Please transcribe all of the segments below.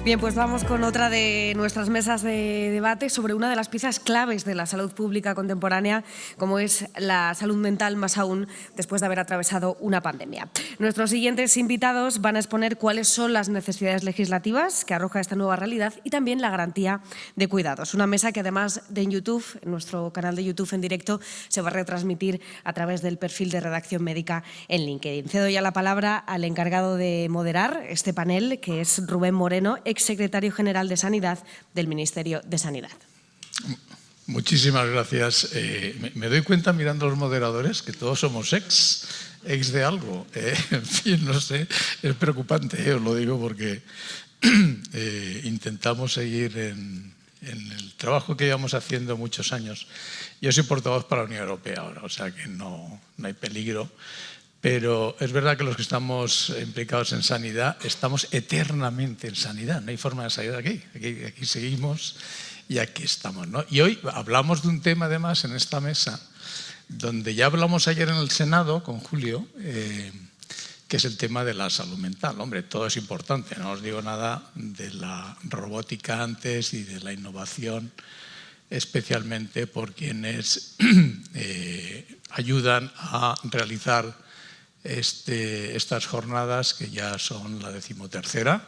Bien, pues vamos con otra de nuestras mesas de debate sobre una de las piezas claves de la salud pública contemporánea, como es la salud mental, más aún después de haber atravesado una pandemia. Nuestros siguientes invitados van a exponer cuáles son las necesidades legislativas que arroja esta nueva realidad y también la garantía de cuidados. Una mesa que además de en YouTube, en nuestro canal de YouTube en directo, se va a retransmitir a través del perfil de Redacción Médica en LinkedIn. Cedo ya la palabra al encargado de moderar este panel, que es Rubén Moreno, exsecretario general de Sanidad del Ministerio de Sanidad. Muchísimas gracias. Me doy cuenta mirando a los moderadores que todos somos ex de algo. En fin, no sé, es preocupante, os lo digo porque intentamos seguir en el trabajo que llevamos haciendo muchos años. Yo soy portavoz para la Unión Europea ahora, o sea que no hay peligro. Pero es verdad que los que estamos implicados en sanidad estamos eternamente en sanidad. No hay forma de salir de aquí. Aquí seguimos y aquí estamos, ¿no? Y hoy hablamos de un tema, además, en esta mesa, donde ya hablamos ayer en el Senado con Julio, que es el tema de la salud mental. Hombre, todo es importante. No os digo nada de la robótica antes y de la innovación, especialmente por quienes ayudan a realizar estas jornadas, que ya son la 13ª.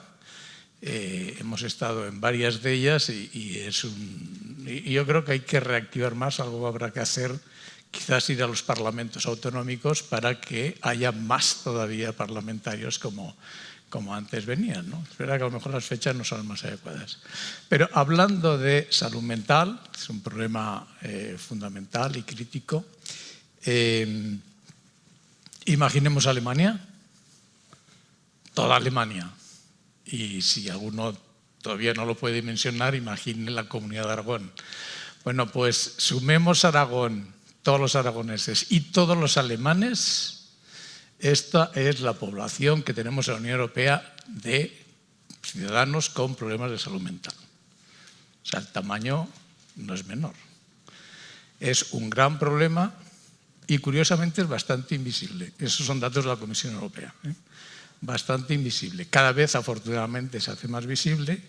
Hemos estado en varias de ellas y yo creo que hay que reactivar más. Algo habrá que hacer, quizás ir a los parlamentos autonómicos para que haya más todavía parlamentarios como antes venían, ¿no? Es verdad que a lo mejor las fechas no son las más adecuadas. Pero hablando de salud mental, es un problema fundamental y crítico. Imaginemos Alemania, toda Alemania. Y si alguno todavía no lo puede dimensionar, imagine la Comunidad de Aragón. Bueno, pues sumemos Aragón, todos los aragoneses y todos los alemanes. Esta es la población que tenemos en la Unión Europea de ciudadanos con problemas de salud mental. O sea, el tamaño no es menor. Es un gran problema. Y curiosamente es bastante invisible. Esos son datos de la Comisión Europea. Bastante invisible. Cada vez, afortunadamente, se hace más visible,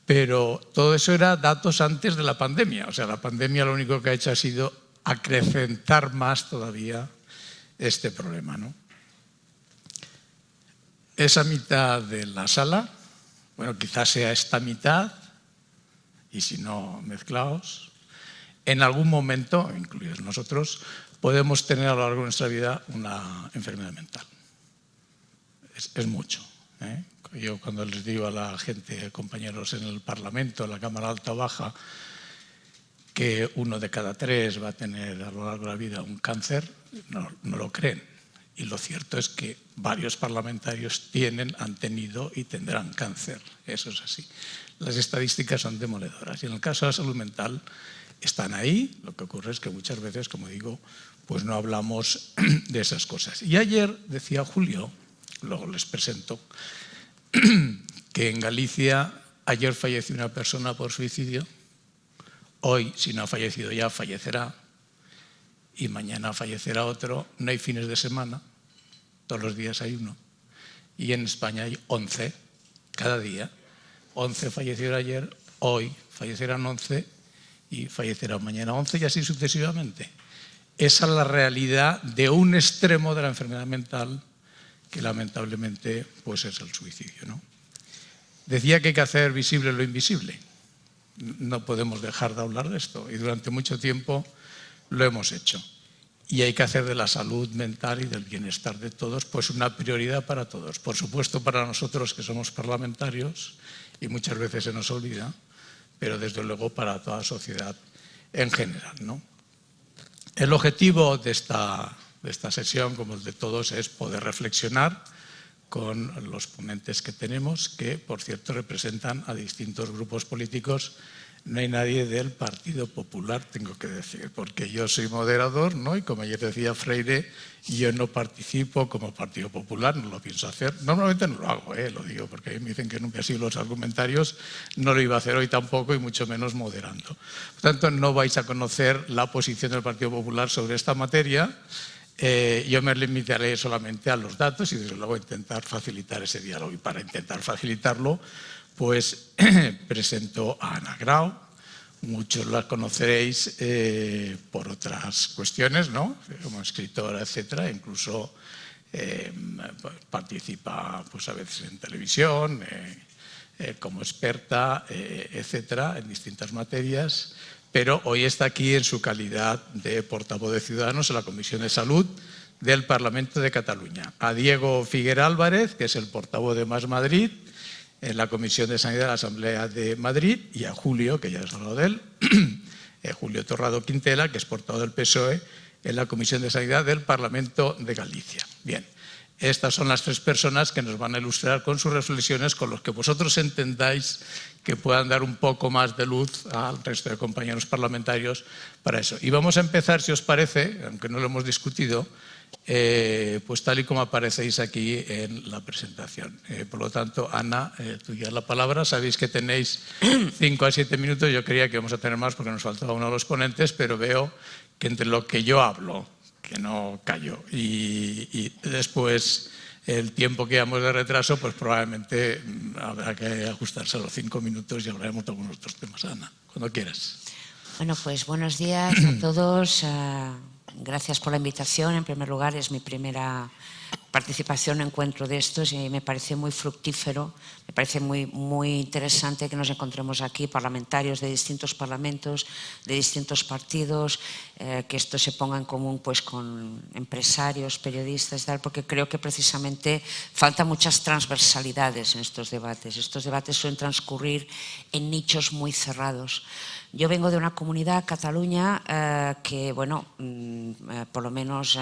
pero todo eso era datos antes de la pandemia. O sea, la pandemia lo único que ha hecho ha sido acrecentar más todavía este problema, ¿no? Esa mitad de la sala, bueno, quizás sea esta mitad, y si no, mezclaos. En algún momento, incluidos nosotros, podemos tener a lo largo de nuestra vida una enfermedad mental. Es mucho, ¿eh? Yo cuando les digo a la gente, compañeros en el Parlamento, en la Cámara Alta o Baja, que 1 de cada 3 va a tener a lo largo de la vida un cáncer, no lo creen. Y lo cierto es que varios parlamentarios han tenido y tendrán cáncer. Eso es así. Las estadísticas son demoledoras. Y en el caso de la salud mental, están ahí. Lo que ocurre es que muchas veces, como digo, pues no hablamos de esas cosas. Y ayer decía Julio, luego les presento, que en Galicia ayer falleció una persona por suicidio. Hoy, si no ha fallecido ya, fallecerá. Y mañana fallecerá otro. No hay fines de semana. Todos los días hay uno. Y en España hay 11 cada día. 11 fallecieron ayer, hoy fallecerán 11 y fallecerán mañana 11 y así sucesivamente. Esa es la realidad de un extremo de la enfermedad mental, que lamentablemente pues es el suicidio, ¿no? Decía que hay que hacer visible lo invisible. No podemos dejar de hablar de esto y durante mucho tiempo lo hemos hecho. Y hay que hacer de la salud mental y del bienestar de todos pues una prioridad para todos. Por supuesto para nosotros que somos parlamentarios y muchas veces se nos olvida, pero desde luego para toda la sociedad en general, ¿no? El objetivo de esta sesión, como el de todos, es poder reflexionar con los ponentes que tenemos, que por cierto representan a distintos grupos políticos. No hay nadie del Partido Popular, tengo que decir, porque yo soy moderador, ¿no? Y como ayer decía Freire, yo no participo como Partido Popular, no lo pienso hacer. Normalmente no lo hago, lo digo, porque me dicen que nunca he sido los argumentarios, no lo iba a hacer hoy tampoco y mucho menos moderando. Por tanto, no vais a conocer la posición del Partido Popular sobre esta materia. Yo me limitaré solamente a los datos y desde luego a intentar facilitar ese diálogo. Y para intentar facilitarlo, pues presentó a Ana Grau. Muchos la conoceréis por otras cuestiones, ¿no? Como escritora, etcétera. Incluso participa, pues, a veces en televisión, como experta, etcétera, en distintas materias. Pero hoy está aquí en su calidad de portavoz de Ciudadanos en la Comisión de Salud del Parlamento de Cataluña. A Diego Figuera Álvarez, que es el portavoz de Más Madrid en la Comisión de Sanidad de la Asamblea de Madrid, y a Julio, que ya has hablado de él, Julio Torrado Quintela, que es portavoz del PSOE en la Comisión de Sanidad del Parlamento de Galicia. Bien, estas son las tres personas que nos van a ilustrar con sus reflexiones, con los que vosotros entendáis que puedan dar un poco más de luz al resto de compañeros parlamentarios para eso. Y vamos a empezar, si os parece, aunque no lo hemos discutido, pues tal y como aparecéis aquí en la presentación. Por lo tanto, Ana, tuya la palabra. Sabéis que tenéis 5 a 7 minutos. Yo creía que íbamos a tener más porque nos faltaba uno de los ponentes, pero veo que entre lo que yo hablo, que no callo, y después el tiempo que llevamos de retraso, pues probablemente habrá que ajustarse a los 5 minutos y hablaremos de algunos otros temas. Ana, cuando quieras. Bueno, pues buenos días a todos. Gracias por la invitación. En primer lugar, es mi primera participación en encuentro de estos y me parece muy fructífero, me parece muy interesante que nos encontremos aquí, parlamentarios de distintos parlamentos, de distintos partidos, que esto se ponga en común pues con empresarios, periodistas y tal, porque creo que precisamente faltan muchas transversalidades en estos debates. Estos debates suelen transcurrir en nichos muy cerrados. Yo vengo de una comunidad, Cataluña, que, bueno, por lo menos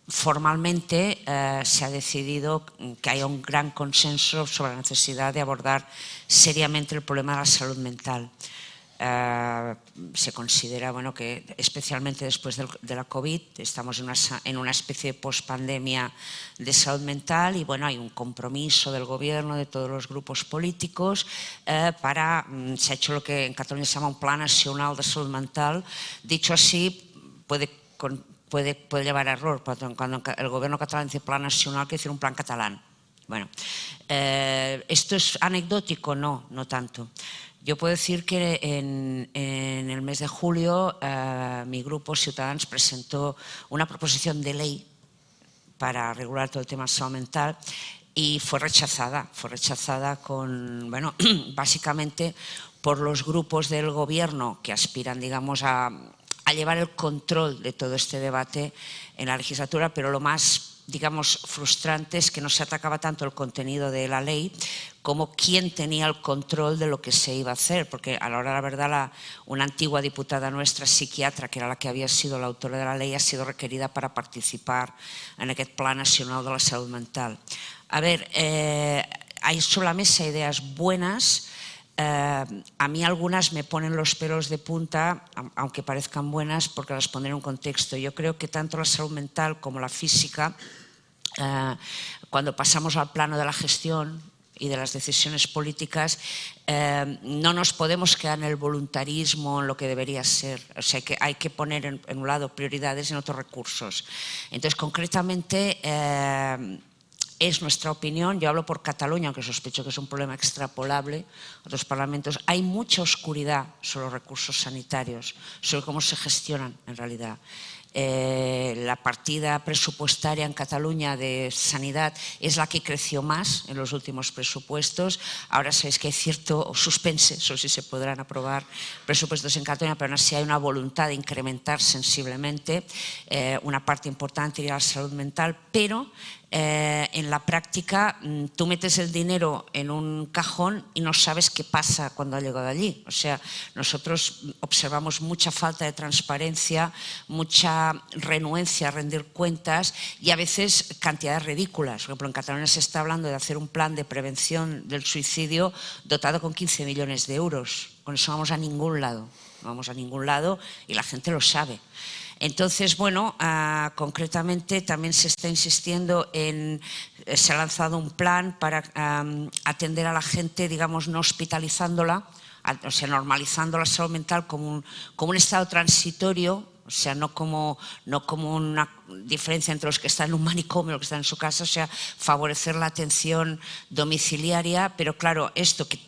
formalmente se ha decidido que haya un gran consenso sobre la necesidad de abordar seriamente el problema de la salud mental. Se considera, bueno, que especialmente después de la COVID estamos en una especie de pospandemia de salud mental y, bueno, hay un compromiso del gobierno, de todos los grupos políticos se ha hecho lo que en Cataluña se llama un Plan Nacional de Salud Mental. Dicho así, puede llevar a error, cuando el gobierno catalán dice Plan Nacional, quiere decir un plan catalán. Bueno, ¿esto es anecdótico? No, no tanto. Yo puedo decir que en el mes de julio mi grupo Ciudadanos presentó una proposición de ley para regular todo el tema de salud mental y fue rechazada con, bueno, básicamente por los grupos del gobierno que aspiran, digamos, a llevar el control de todo este debate en la legislatura, pero lo más, digamos, frustrante es que no se atacaba tanto el contenido de la ley como quién tenía el control de lo que se iba a hacer, porque a la hora de la verdad una antigua diputada nuestra, psiquiatra, que era la que había sido la autora de la ley, ha sido requerida para participar en aquest Pla Nacional de la Salud Mental. A ver, hay sobre la mesa ideas buenas. A mí algunas me ponen los pelos de punta, aunque parezcan buenas, porque las pondré en un contexto. Yo creo que tanto la salud mental como la física, cuando pasamos al plano de la gestión y de las decisiones políticas, no nos podemos quedar en el voluntarismo, en lo que debería ser. O sea, que hay que poner en un lado prioridades y en otros recursos. Entonces, concretamente, es nuestra opinión, yo hablo por Cataluña, aunque sospecho que es un problema extrapolable a otros parlamentos, hay mucha oscuridad sobre los recursos sanitarios, sobre cómo se gestionan en realidad. La partida presupuestaria en Cataluña de sanidad es la que creció más en los últimos presupuestos. Ahora sabéis que hay cierto suspense sobre si se podrán aprobar presupuestos en Cataluña, pero aún así hay una voluntad de incrementar sensiblemente una parte importante de la salud mental, pero en la práctica tú metes el dinero en un cajón y no sabes qué pasa cuando ha llegado allí. O sea, nosotros observamos mucha falta de transparencia, mucha renuencia a rendir cuentas y a veces cantidades ridículas. Por ejemplo, en Cataluña se está hablando de hacer un plan de prevención del suicidio dotado con 15 millones de euros. Con eso no vamos a ningún lado. No vamos a ningún lado y la gente lo sabe. Entonces, bueno, concretamente también se está insistiendo se ha lanzado un plan para atender a la gente, digamos, no hospitalizándola, o sea, normalizando la salud mental como un estado transitorio o sea, no como una diferencia entre los que están en un manicomio y los que están en su casa, o sea, favorecer la atención domiciliaria, pero claro, esto que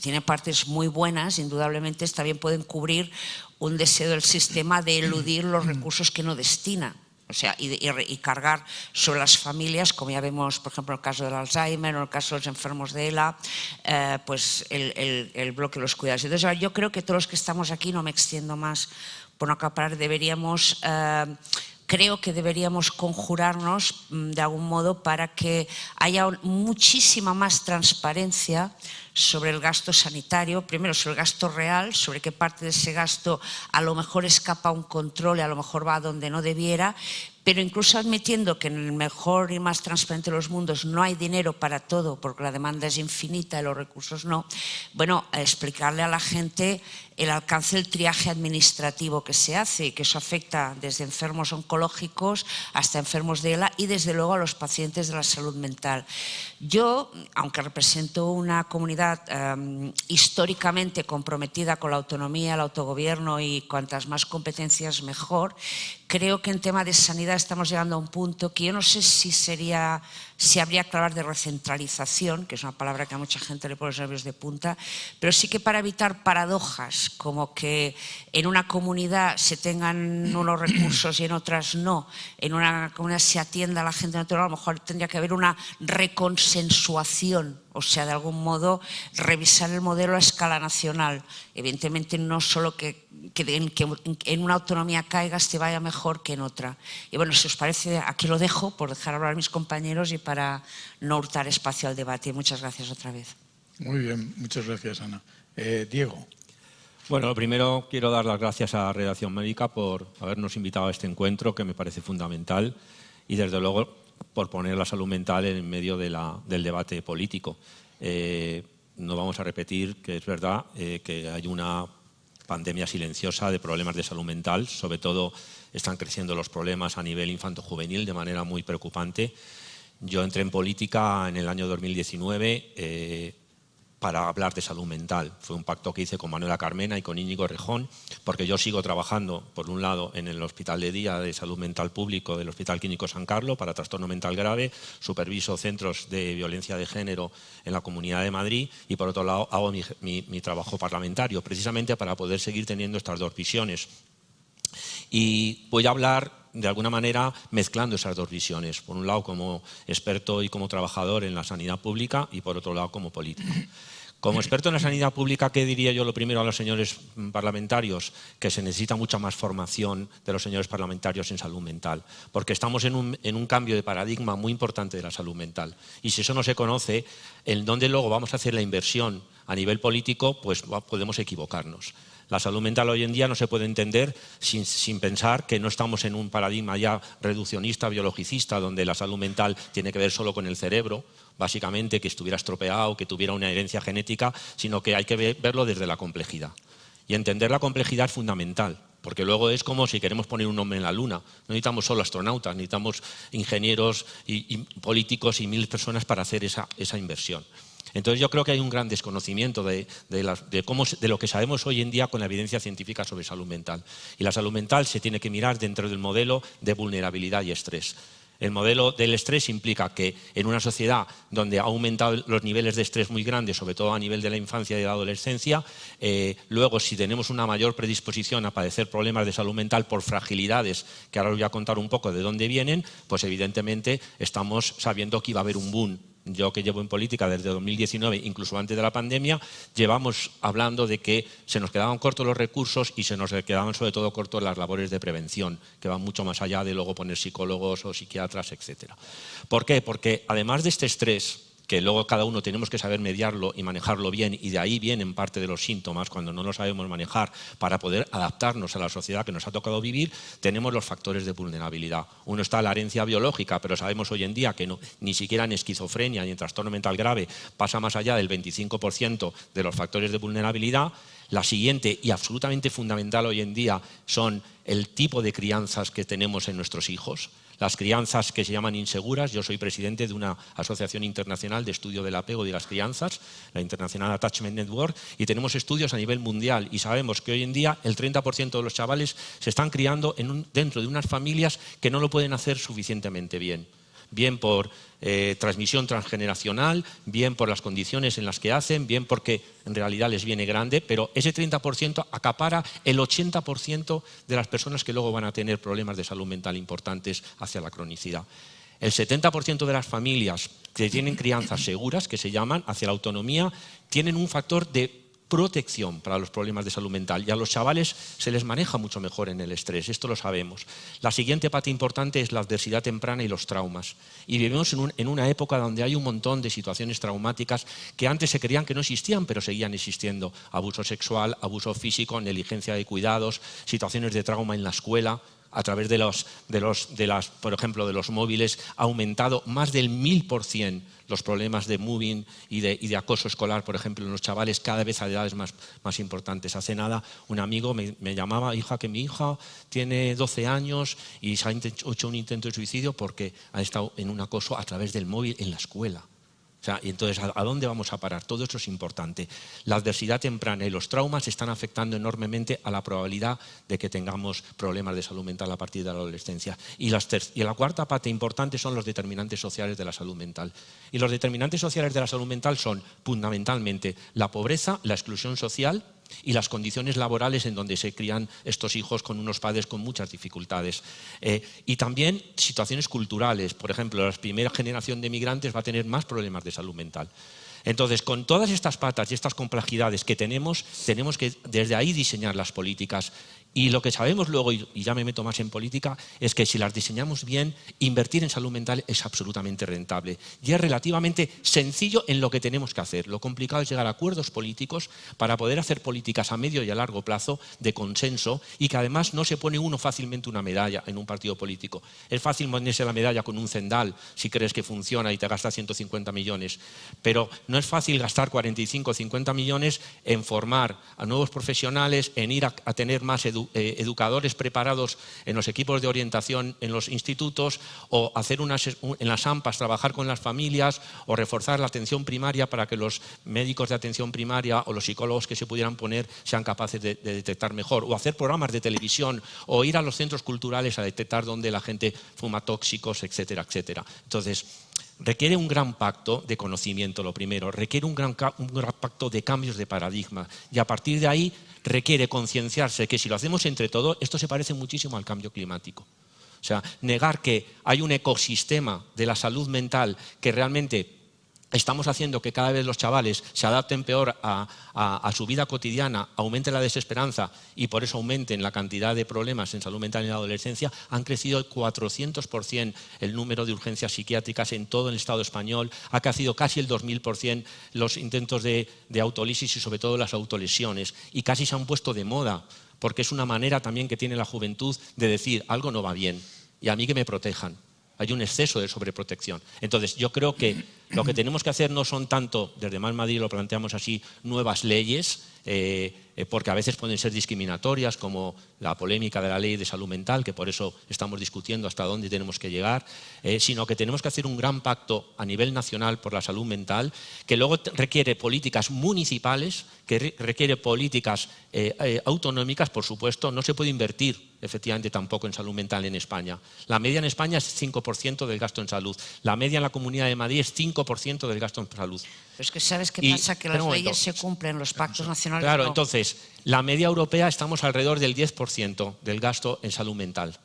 tiene partes muy buenas, indudablemente también pueden cubrir un deseo del sistema de eludir los recursos que no destina. O sea, y cargar sobre las familias, como ya vemos, por ejemplo, en el caso del Alzheimer o en el caso de los enfermos de ELA, pues el bloque de los cuidados. Entonces, yo creo que todos los que estamos aquí, no me extiendo más por no acaparar, creo que deberíamos conjurarnos de algún modo para que haya muchísima más transparencia sobre el gasto sanitario, primero sobre el gasto real, sobre qué parte de ese gasto a lo mejor escapa a un control y a lo mejor va a donde no debiera, pero incluso admitiendo que en el mejor y más transparente de los mundos no hay dinero para todo porque la demanda es infinita y los recursos no, bueno, explicarle a la gente el alcance del triaje administrativo que se hace y que eso afecta desde enfermos oncológicos hasta enfermos de ELA y desde luego a los pacientes de la salud mental. Yo, aunque represento una comunidad históricamente comprometida con la autonomía, el autogobierno y cuantas más competencias mejor, creo que en tema de sanidad estamos llegando a un punto que yo no sé si habría que hablar de recentralización, que es una palabra que a mucha gente le pone los nervios de punta, pero sí que para evitar paradojas como que en una comunidad se tengan unos recursos y en otras no, en una comunidad se atienda a la gente, en otra a lo mejor tendría que haber una reconsensuación, o sea, de algún modo revisar el modelo a escala nacional. Evidentemente no solo que en una autonomía caigas te vaya mejor que en otra. Y bueno, si os parece, aquí lo dejo por dejar hablar a mis compañeros y para no hurtar espacio al debate. Muchas gracias otra vez. Muy bien, muchas gracias, Ana. Diego. Bueno, lo primero quiero dar las gracias a Redacción Médica por habernos invitado a este encuentro, que me parece fundamental, y desde luego por poner la salud mental en medio del debate político. No vamos a repetir que es verdad que hay una pandemia silenciosa de problemas de salud mental, sobre todo están creciendo los problemas a nivel infanto-juvenil de manera muy preocupante. Yo entré en política en el año 2019 para hablar de salud mental. Fue un pacto que hice con Manuela Carmena y con Íñigo Rejón, porque yo sigo trabajando, por un lado, en el Hospital de Día de Salud Mental Público del Hospital Clínico San Carlos para trastorno mental grave, superviso centros de violencia de género en la Comunidad de Madrid y, por otro lado, hago mi trabajo parlamentario, precisamente para poder seguir teniendo estas dos visiones. Y voy a hablar, de alguna manera, mezclando esas dos visiones. Por un lado, como experto y como trabajador en la sanidad pública y, por otro lado, como político. Como experto en la sanidad pública, ¿qué diría yo lo primero a los señores parlamentarios? Que se necesita mucha más formación de los señores parlamentarios en salud mental, porque estamos en un cambio de paradigma muy importante de la salud mental. Y si eso no se conoce, en dónde luego vamos a hacer la inversión a nivel político, pues podemos equivocarnos. La salud mental hoy en día no se puede entender sin pensar que no estamos en un paradigma ya reduccionista, biologicista, donde la salud mental tiene que ver solo con el cerebro, básicamente, que estuviera estropeado, que tuviera una herencia genética, sino que hay que verlo desde la complejidad. Y entender la complejidad es fundamental, porque luego es como si queremos poner un hombre en la luna. No necesitamos solo astronautas, necesitamos ingenieros y políticos y 1000 personas para hacer esa inversión. Entonces yo creo que hay un gran desconocimiento de lo que sabemos hoy en día con la evidencia científica sobre salud mental. Y la salud mental se tiene que mirar dentro del modelo de vulnerabilidad y estrés. El modelo del estrés implica que en una sociedad donde ha aumentado los niveles de estrés muy grandes, sobre todo a nivel de la infancia y de la adolescencia, luego si tenemos una mayor predisposición a padecer problemas de salud mental por fragilidades, que ahora os voy a contar un poco de dónde vienen, pues evidentemente estamos sabiendo que iba a haber un boom. Yo, que llevo en política desde 2019, incluso antes de la pandemia, llevamos hablando de que se nos quedaban cortos los recursos y se nos quedaban sobre todo cortos las labores de prevención, que van mucho más allá de luego poner psicólogos o psiquiatras, etc. ¿Por qué? Porque además de este estrés, que luego cada uno tenemos que saber mediarlo y manejarlo bien, y de ahí vienen parte de los síntomas cuando no lo sabemos manejar para poder adaptarnos a la sociedad que nos ha tocado vivir, tenemos los factores de vulnerabilidad. Uno está la herencia biológica, pero sabemos hoy en día que ni siquiera en esquizofrenia ni en trastorno mental grave pasa más allá del 25% de los factores de vulnerabilidad. La siguiente y absolutamente fundamental hoy en día son el tipo de crianzas que tenemos en nuestros hijos. las crianzas que se llaman inseguras. Yo soy presidente de una asociación internacional de estudio del apego y de las crianzas, la International Attachment Network, y tenemos estudios a nivel mundial y sabemos que hoy en día el 30% de los chavales se están criando dentro de unas familias que no lo pueden hacer suficientemente bien. Bien por transmisión transgeneracional, bien por las condiciones en las que hacen, bien porque en realidad les viene grande, pero ese 30% acapara el 80% de las personas que luego van a tener problemas de salud mental importantes hacia la cronicidad. El 70% de las familias que tienen crianzas seguras, que se llaman, hacia la autonomía, tienen un factor de protección para los problemas de salud mental, y a los chavales se les maneja mucho mejor en el estrés, esto lo sabemos. La siguiente pata importante es la adversidad temprana y los traumas, y vivimos en una época donde hay un montón de situaciones traumáticas que antes se creían que no existían, pero seguían existiendo: abuso sexual, abuso físico, negligencia de cuidados, situaciones de trauma en la escuela. A través por ejemplo, de los móviles ha aumentado más del 1000% los problemas de mobbing y de acoso escolar, por ejemplo, en los chavales, cada vez a edades más importantes. Hace nada un amigo me llamaba: que mi hija tiene 12 años y se ha hecho un intento de suicidio porque ha estado en un acoso a través del móvil en la escuela. O sea, y entonces, ¿a dónde vamos a parar? Todo esto es importante. La adversidad temprana y los traumas están afectando enormemente a la probabilidad de que tengamos problemas de salud mental a partir de la adolescencia. Y la cuarta parte importante son los determinantes sociales de la salud mental. Y los determinantes sociales de la salud mental son fundamentalmente la pobreza, la exclusión social y las condiciones laborales en donde se crían estos hijos con unos padres con muchas dificultades. Y también situaciones culturales. Por ejemplo, la primera generación de migrantes va a tener más problemas de salud mental. Entonces, con todas estas patas y estas complejidades que tenemos que desde ahí diseñar las políticas. Y lo que sabemos luego, y ya me meto más en política, es que si las diseñamos bien, invertir en salud mental es absolutamente rentable. Y es relativamente sencillo en lo que tenemos que hacer. Lo complicado es llegar a acuerdos políticos para poder hacer políticas a medio y a largo plazo de consenso, y que además no se pone uno fácilmente una medalla en un partido político. Es fácil ponerse la medalla con un Zendal si crees que funciona y te gastas 150 millones. Pero no es fácil gastar 45 o 50 millones en formar a nuevos profesionales, en ir a tener más educadores preparados en los equipos de orientación en los institutos, o hacer en las AMPAs trabajar con las familias, o reforzar la atención primaria para que los médicos de atención primaria o los psicólogos que se pudieran poner sean capaces de detectar mejor, o hacer programas de televisión, o ir a los centros culturales a detectar dónde la gente fuma tóxicos, etcétera, etcétera. Entonces, requiere un gran pacto de conocimiento, lo primero, requiere un gran pacto de cambios de paradigma, y a partir de ahí requiere concienciarse que si lo hacemos entre todos, esto se parece muchísimo al cambio climático. O sea, negar que hay un ecosistema de la salud mental que realmente estamos haciendo que cada vez los chavales se adapten peor a su vida cotidiana, aumente la desesperanza y por eso aumenten la cantidad de problemas en salud mental en la adolescencia. Han crecido 400% el número de urgencias psiquiátricas en todo el Estado español, ha crecido casi el 2000% los intentos de autolisis y sobre todo las autolesiones, y casi se han puesto de moda porque es una manera también que tiene la juventud de decir: algo no va bien y a mí que me protejan. Hay un exceso de sobreprotección. Entonces, yo creo que lo que tenemos que hacer no son tanto, desde Más Madrid lo planteamos así, nuevas leyes, porque a veces pueden ser discriminatorias, como la polémica de la ley de salud mental, que por eso estamos discutiendo hasta dónde tenemos que llegar, sino que tenemos que hacer un gran pacto a nivel nacional por la salud mental, que luego requiere políticas municipales, que requiere políticas autonómicas, por supuesto. No se puede invertir efectivamente tampoco en salud mental en España. La media en España es 5% del gasto en salud. La media en la Comunidad de Madrid es 5% del gasto en salud. Pero es que ¿sabes qué pasa? Que las leyes se cumplen, los pactos nacionales Claro, no. Entonces, la media europea estamos alrededor del 10% del gasto en salud mental.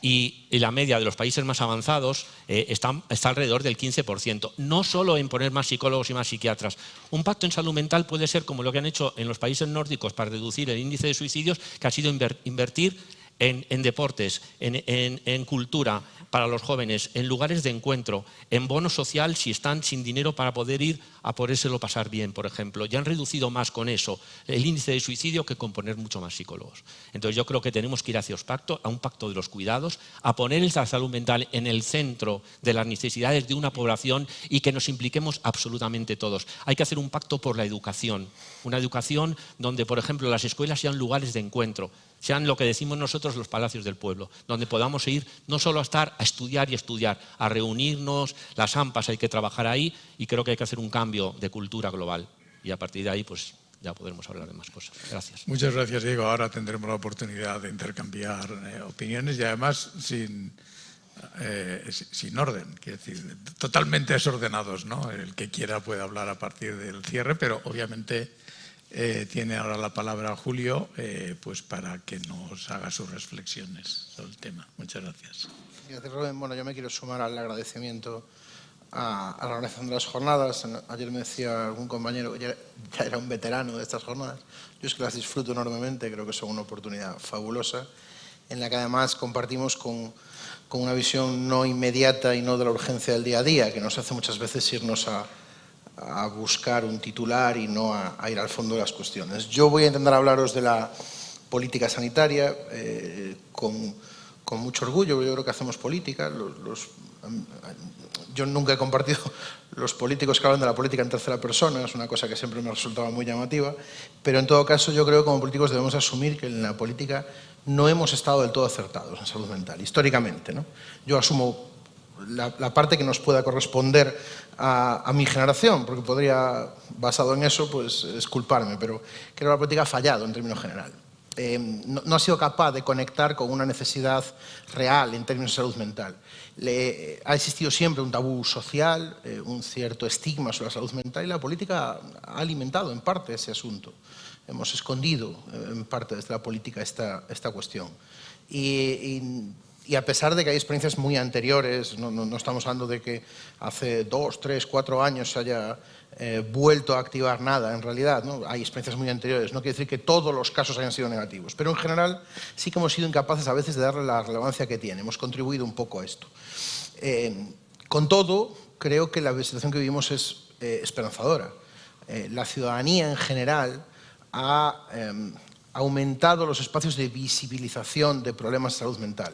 Y la media de los países más avanzados está alrededor del 15%. No solo en poner más psicólogos y más psiquiatras. Un pacto en salud mental puede ser como lo que han hecho en los países nórdicos para reducir el índice de suicidios, que ha sido invertir en deportes, en cultura para los jóvenes, en lugares de encuentro, en bono social si están sin dinero para poder ir a podérselo pasar bien, por ejemplo. Ya han reducido más con eso el índice de suicidio que con poner mucho más psicólogos. Entonces yo creo que tenemos que ir hacia a un pacto de los cuidados, a poner la salud mental en el centro de las necesidades de una población y que nos impliquemos absolutamente todos. Hay que hacer un pacto por la educación, una educación donde, por ejemplo, las escuelas sean lugares de encuentro. sean lo que decimos nosotros los palacios del pueblo, donde podamos ir no solo a estar a estudiar y estudiar, a reunirnos, las AMPAs hay que trabajar ahí y creo que hay que hacer un cambio de cultura global y a partir de ahí pues ya podremos hablar de más cosas. Gracias. Muchas gracias, Diego. Ahora tendremos la oportunidad de intercambiar opiniones y además sin orden, quiero decir, totalmente desordenados, ¿no? El que quiera puede hablar a partir del cierre, pero obviamente tiene ahora la palabra Julio pues para que nos haga sus reflexiones sobre el tema. Muchas gracias. Gracias, Rubén. Bueno, yo me quiero sumar al agradecimiento a la organización de las jornadas. Ayer me decía algún compañero que ya era un veterano de estas jornadas. Yo es que las disfruto enormemente, creo que son una oportunidad fabulosa, en la que además compartimos con una visión no inmediata y no de la urgencia del día a día, que nos hace muchas veces irnos a buscar un titular y no a ir al fondo de las cuestiones. Yo voy a intentar hablaros de la política sanitaria con mucho orgullo. Yo creo que hacemos política. Yo nunca he compartido los políticos que hablan de la política en tercera persona, es una cosa que siempre me resultaba muy llamativa, pero en todo caso yo creo que como políticos debemos asumir que en la política no hemos estado del todo acertados en salud mental, históricamente, ¿no? Yo asumo la parte que nos pueda corresponder a mi generación, porque podría, basado en eso, pues exculparme, pero creo que la política ha fallado en términos general. No ha sido capaz de conectar con una necesidad real en términos de salud mental. Ha existido siempre un tabú social, un cierto estigma sobre la salud mental y la política ha alimentado en parte ese asunto. Hemos escondido en parte desde la política esta cuestión. Y a pesar de que hay experiencias muy anteriores, no estamos hablando de que hace 2, 3, 4 años se haya vuelto a activar nada, en realidad, ¿no? Hay experiencias muy anteriores, no quiere decir que todos los casos hayan sido negativos, pero en general sí que hemos sido incapaces a veces de darle la relevancia que tiene, hemos contribuido un poco a esto. Con todo, creo que la situación que vivimos es esperanzadora. La ciudadanía en general ha aumentado los espacios de visibilización de problemas de salud mental.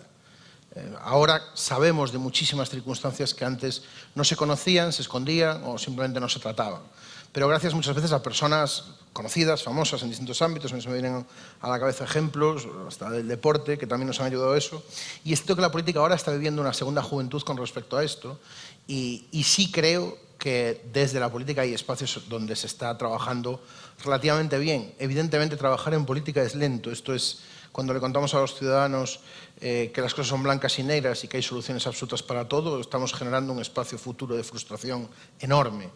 Ahora sabemos de muchísimas circunstancias que antes no se conocían, se escondían o simplemente no se trataban. Pero gracias muchas veces a personas conocidas, famosas en distintos ámbitos, se me vienen a la cabeza ejemplos, hasta del deporte, que también nos han ayudado a eso. Y es cierto que la política ahora está viviendo una segunda juventud con respecto a esto y sí creo que desde la política hay espacios donde se está trabajando relativamente bien. Evidentemente trabajar en política es lento, esto es cuando le contamos a los ciudadanos que las cosas son blancas y negras y que hay soluciones absolutas para todo, estamos generando un espacio futuro de frustración enorme.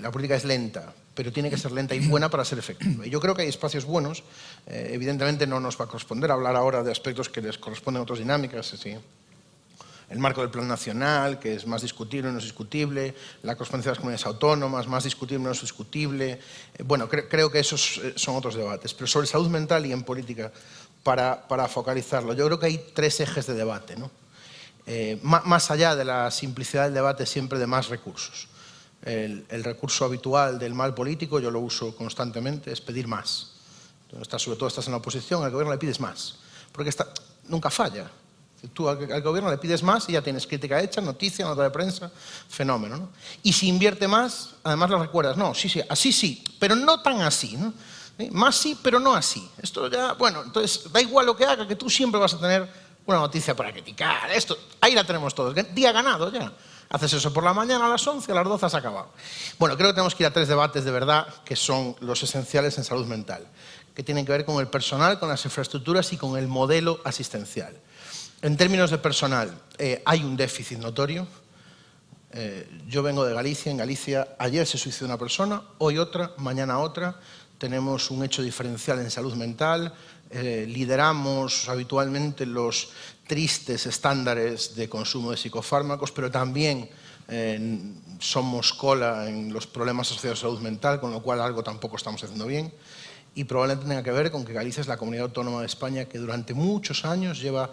La política es lenta, pero tiene que ser lenta y buena para ser efectiva. Y yo creo que hay espacios buenos. Evidentemente no nos va a corresponder hablar ahora de aspectos que les corresponden a otras dinámicas, ¿sí? El marco del Plan Nacional, que es más discutible, no es discutible, la correspondencia de las comunidades autónomas, más discutible, no es discutible. Bueno, creo que esos son otros debates. Pero sobre salud mental y en política, para focalizarlo, yo creo que hay 3 ejes de debate, ¿no? Más allá de la simplicidad del debate, siempre de más recursos. El recurso habitual del mal político, yo lo uso constantemente, es pedir más. Entonces, sobre todo estás en la oposición, al gobierno le pides más, porque nunca falla. Tú al gobierno le pides más y ya tienes crítica hecha, noticia, nota de prensa, fenómeno, ¿no? Y si invierte más, además lo recuerdas, no, sí, así sí, pero no tan así, ¿no? ¿Sí? Más sí, pero no así. Esto ya, bueno, entonces da igual lo que haga, que tú siempre vas a tener una noticia para criticar. Esto, ahí la tenemos todos, día ganado ya. Haces eso por la mañana a las 11, a las 12 has acabado. Bueno, creo que tenemos que ir a 3 debates de verdad que son los esenciales en salud mental, que tienen que ver con el personal, con las infraestructuras y con el modelo asistencial. En términos de personal, hay un déficit notorio. Yo vengo de Galicia. En Galicia ayer se suicidó una persona, hoy otra, mañana otra. Tenemos un hecho diferencial en salud mental. Lideramos habitualmente los tristes estándares de consumo de psicofármacos, pero también somos cola en los problemas asociados a salud mental, con lo cual algo tampoco estamos haciendo bien. Y probablemente tenga que ver con que Galicia es la comunidad autónoma de España que durante muchos años lleva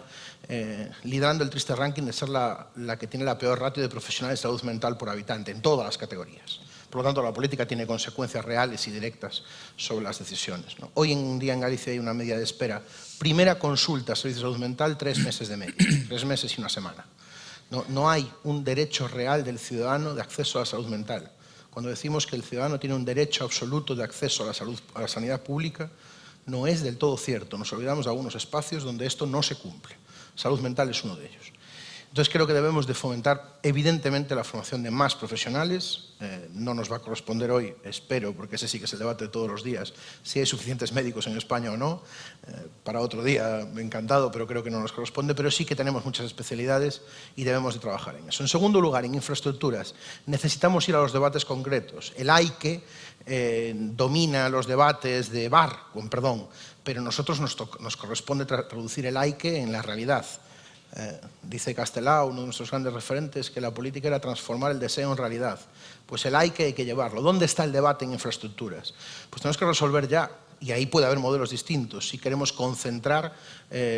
liderando el triste ranking de ser la que tiene la peor ratio de profesionales de salud mental por habitante en todas las categorías. Por lo tanto, la política tiene consecuencias reales y directas sobre las decisiones, ¿no? Hoy en día en Galicia hay una media de espera. Primera consulta, servicio de salud mental, 3 meses de media, 3 meses y una semana. No hay un derecho real del ciudadano de acceso a la salud mental. Cuando decimos que el ciudadano tiene un derecho absoluto de acceso a la sanidad pública, no es del todo cierto. Nos olvidamos de algunos espacios donde esto no se cumple. Salud mental es uno de ellos. Entonces creo que debemos de fomentar evidentemente la formación de más profesionales. No nos va a corresponder hoy, espero, porque ese sí que es el debate de todos los días, si hay suficientes médicos en España o no. Para otro día, encantado, pero creo que no nos corresponde. Pero sí que tenemos muchas especialidades y debemos de trabajar en eso. En segundo lugar, en infraestructuras, necesitamos ir a los debates concretos. El AIQE domina los debates de pero a nosotros nos corresponde traducir el AIQE en la realidad. Dice Castelao, uno de nuestros grandes referentes, que la política era transformar el deseo en realidad. Pues el hay que llevarlo. ¿Dónde está el debate en infraestructuras? Pues tenemos que resolver ya, y ahí puede haber modelos distintos. Si queremos concentrar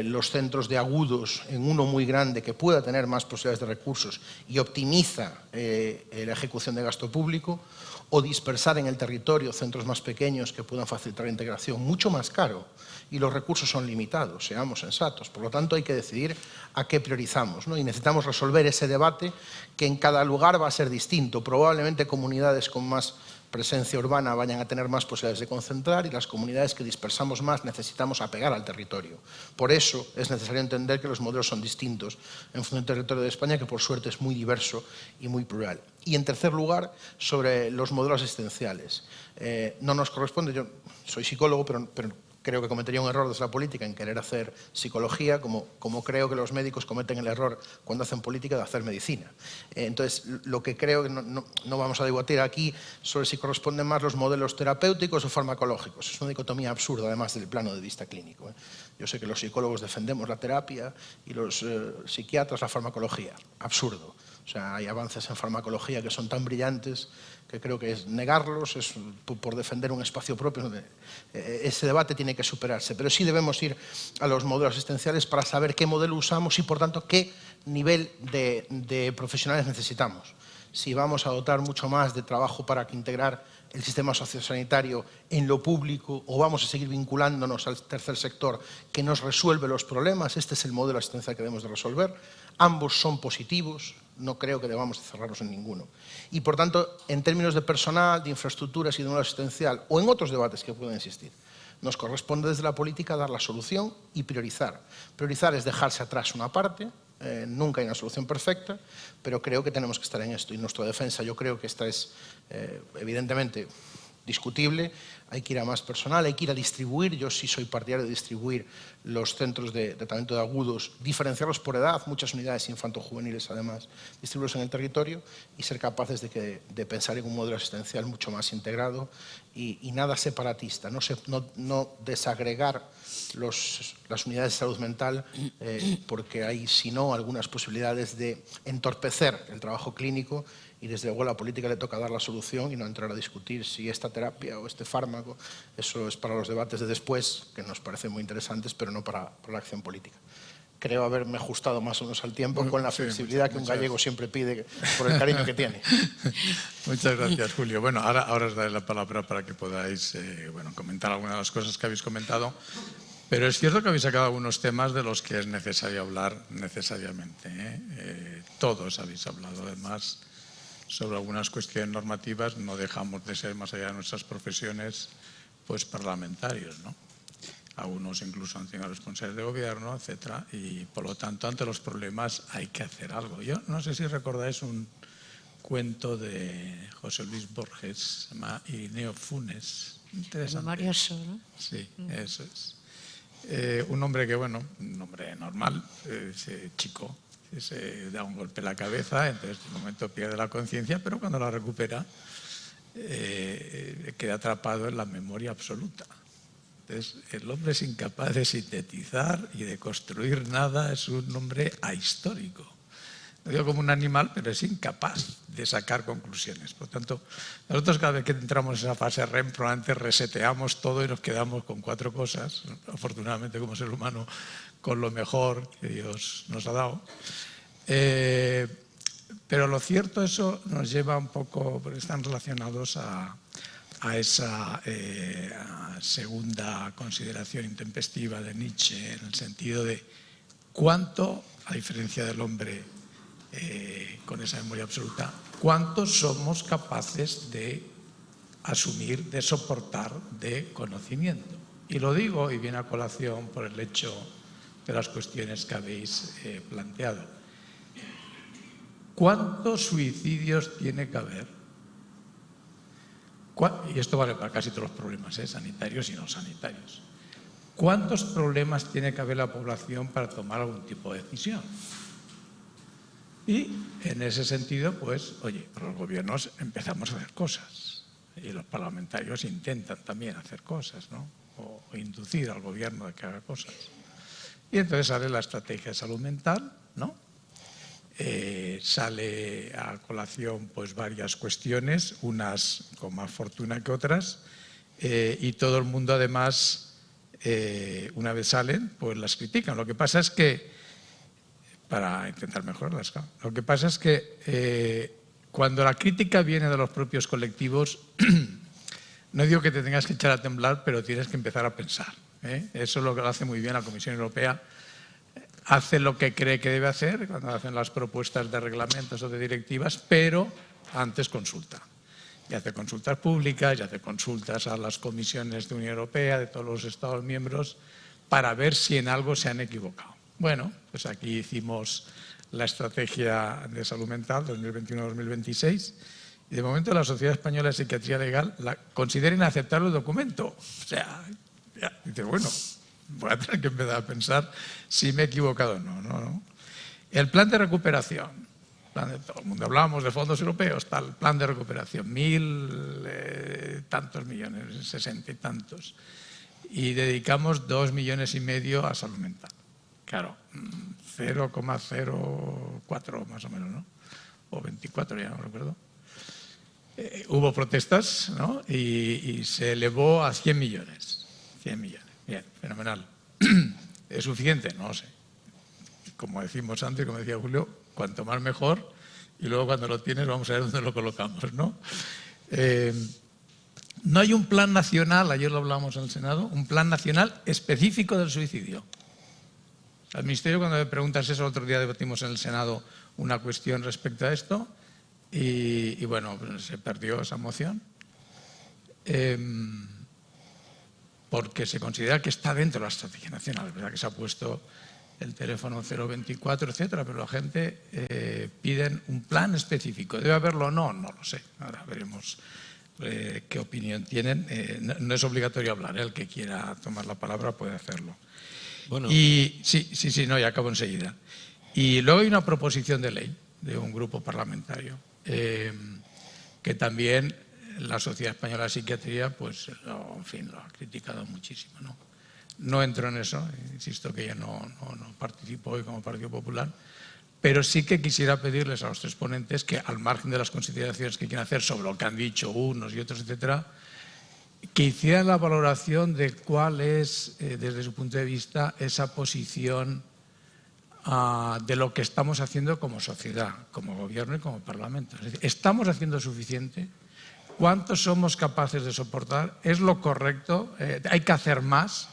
los centros de agudos en uno muy grande que pueda tener más posibilidades de recursos y optimiza la ejecución de gasto público, o dispersar en el territorio centros más pequeños que puedan facilitar la integración, mucho más caro, y los recursos son limitados, seamos sensatos. Por lo tanto, hay que decidir a qué priorizamos, ¿no? Y necesitamos resolver ese debate que en cada lugar va a ser distinto. Probablemente comunidades con más presencia urbana vayan a tener más posibilidades de concentrar, y las comunidades que dispersamos más necesitamos apegar al territorio. Por eso es necesario entender que los modelos son distintos en función del territorio de España, que por suerte es muy diverso y muy plural. Y en tercer lugar, sobre los modelos asistenciales. No nos corresponde, yo soy psicólogo, pero creo que cometería un error desde la política en querer hacer psicología, como creo que los médicos cometen el error cuando hacen política de hacer medicina. Entonces, lo que creo que no vamos a debatir aquí sobre si corresponden más los modelos terapéuticos o farmacológicos. Es una dicotomía absurda, además del plano de vista clínico. Yo sé que los psicólogos defendemos la terapia y los psiquiatras la farmacología. Absurdo. O sea, hay avances en farmacología que son tan brillantes que creo que es negarlos, es por defender un espacio propio. Ese debate tiene que superarse, pero sí debemos ir a los modelos asistenciales para saber qué modelo usamos y, por tanto, qué nivel de profesionales necesitamos. Si vamos a dotar mucho más de trabajo para integrar el sistema sociosanitario en lo público, o vamos a seguir vinculándonos al tercer sector que nos resuelve los problemas. Este es el modelo asistencial que debemos de resolver. Ambos son positivos, no creo que debamos cerrarnos en ninguno. Y, por tanto, en términos de personal, de infraestructuras y de modelo asistencial, o en otros debates que puedan existir, nos corresponde desde la política dar la solución y priorizar. Priorizar es dejarse atrás una parte. Nunca hay una solución perfecta, pero creo que tenemos que estar en esto. Y nuestra defensa, yo creo que esta es evidentemente discutible. Hay que ir a más personal, hay que ir a distribuir. Yo sí soy partidario de distribuir los centros de tratamiento de agudos, diferenciarlos por edad, muchas unidades infanto-juveniles además, distribuirlos en el territorio y ser capaces de pensar en un modelo asistencial mucho más integrado y nada separatista, no desagregar las unidades de salud mental porque hay, si no, algunas posibilidades de entorpecer el trabajo clínico. Y desde luego a la política le toca dar la solución y no entrar a discutir si esta terapia o este fármaco. Eso es para los debates de después, que nos parecen muy interesantes, pero no para la acción política. Creo haberme ajustado más o menos al tiempo con la flexibilidad que un gallego siempre pide por el cariño que tiene. Muchas gracias, Julio. Bueno, ahora os daré la palabra para que podáis comentar algunas de las cosas que habéis comentado. Pero es cierto que habéis sacado algunos temas de los que es necesario hablar necesariamente. Todos habéis hablado, además, sobre algunas cuestiones normativas. No dejamos de ser, más allá de nuestras profesiones, pues parlamentarios, ¿no? Algunos incluso han sido responsables de gobierno, etcétera, y por lo tanto ante los problemas hay que hacer algo. Yo no sé si recordáis un cuento de José Luis Borges, se llama Irineo Funes. Interesante. Memorioso, ¿no? Sí, eso es. Un hombre que, un hombre normal, chico, se da un golpe en la cabeza, entonces en un momento pierde la conciencia, pero cuando la recupera queda atrapado en la memoria absoluta. Entonces el hombre es incapaz de sintetizar y de construir nada, es un hombre ahistórico. No digo como un animal, pero es incapaz de sacar conclusiones. Por tanto, nosotros cada vez que entramos en esa fase REM probablemente reseteamos todo y nos quedamos con 4 cosas, afortunadamente como ser humano, con lo mejor que Dios nos ha dado. Pero lo cierto, eso nos lleva un poco, porque están relacionados a esa segunda consideración intempestiva de Nietzsche, en el sentido de cuánto, a diferencia del hombre con esa memoria absoluta, cuánto somos capaces de asumir, de soportar, de conocimiento. Y lo digo y viene a colación por el hecho de las cuestiones que habéis planteado. ¿Cuántos suicidios tiene que haber? Y esto vale para casi todos los problemas, sanitarios y no sanitarios. ¿Cuántos problemas tiene que haber la población para tomar algún tipo de decisión? Y en ese sentido, pues, oye, los gobiernos empezamos a hacer cosas y los parlamentarios intentan también hacer cosas, ¿no? O inducir al gobierno a que haga cosas. Y entonces sale la estrategia de salud mental, ¿no? Sale a colación pues varias cuestiones, unas con más fortuna que otras, y todo el mundo además, una vez salen, pues las critican. Lo que pasa es que, para intentar mejorarlas, claro. Lo que pasa es que cuando la crítica viene de los propios colectivos, no digo que te tengas que echar a temblar, pero tienes que empezar a pensar. Eso es lo que lo hace muy bien la Comisión Europea. Hace lo que cree que debe hacer cuando hacen las propuestas de reglamentos o de directivas, pero antes consulta. Y hace consultas públicas, y hace consultas a las comisiones de Unión Europea, de todos los Estados miembros, para ver si en algo se han equivocado. Bueno, pues aquí hicimos la estrategia de salud mental 2021-2026 y de momento la Sociedad Española de Psiquiatría Legal considera inaceptable el documento. O sea, ya, dice, bueno, voy a tener que empezar a pensar si me he equivocado o no. No. El plan de recuperación, todo el mundo hablábamos de fondos europeos, tal, plan de recuperación, tantos millones, 60 y tantos, y dedicamos 2,5 millones a salud mental. Claro, 0,04 más o menos, ¿no? O 24, ya no recuerdo. Hubo protestas, ¿no? Y se elevó a 100 millones. 100 millones. Bien, fenomenal. ¿Es suficiente? No lo sé. Como decimos antes, como decía Julio, cuanto más mejor, y luego cuando lo tienes vamos a ver dónde lo colocamos, ¿no? No hay un plan nacional, ayer lo hablábamos en el Senado, un plan nacional específico del suicidio. Al Ministerio, cuando me preguntas eso, el otro día debatimos en el Senado una cuestión respecto a esto y bueno, pues se perdió esa moción. Porque se considera que está dentro de la estrategia nacional. Es verdad que se ha puesto el teléfono 024, etcétera, pero la gente pide un plan específico. ¿Debe haberlo o no? No lo sé. Ahora veremos qué opinión tienen. No es obligatorio hablar, el que quiera tomar la palabra puede hacerlo. Bueno. Y sí, no, ya acabo enseguida. Y luego hay una proposición de ley de un grupo parlamentario que también la Sociedad Española de Psiquiatría, pues, en fin, lo ha criticado muchísimo, ¿no? No entro en eso, insisto que yo no participo hoy como Partido Popular, pero sí que quisiera pedirles a los tres ponentes que, al margen de las consideraciones que quieren hacer sobre lo que han dicho unos y otros, etcétera, que hicieran la valoración de cuál es, desde su punto de vista, esa posición de lo que estamos haciendo como sociedad, como gobierno y como parlamento. Es decir, ¿estamos haciendo suficiente? ¿Cuántos somos capaces de soportar? ¿Es lo correcto? ¿Hay que hacer más?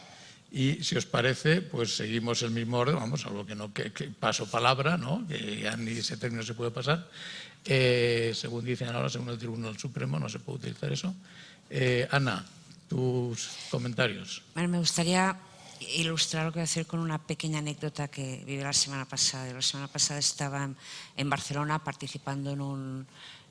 Y si os parece, pues seguimos el mismo orden, vamos, algo que paso palabra, ¿no? Que ya ni ese término se puede pasar. Según dicen ahora, según el Tribunal Supremo, no se puede utilizar eso. Ana, tus comentarios. Bueno, me gustaría ilustrar lo que voy a decir con una pequeña anécdota que viví la semana pasada. La semana pasada estaba en Barcelona participando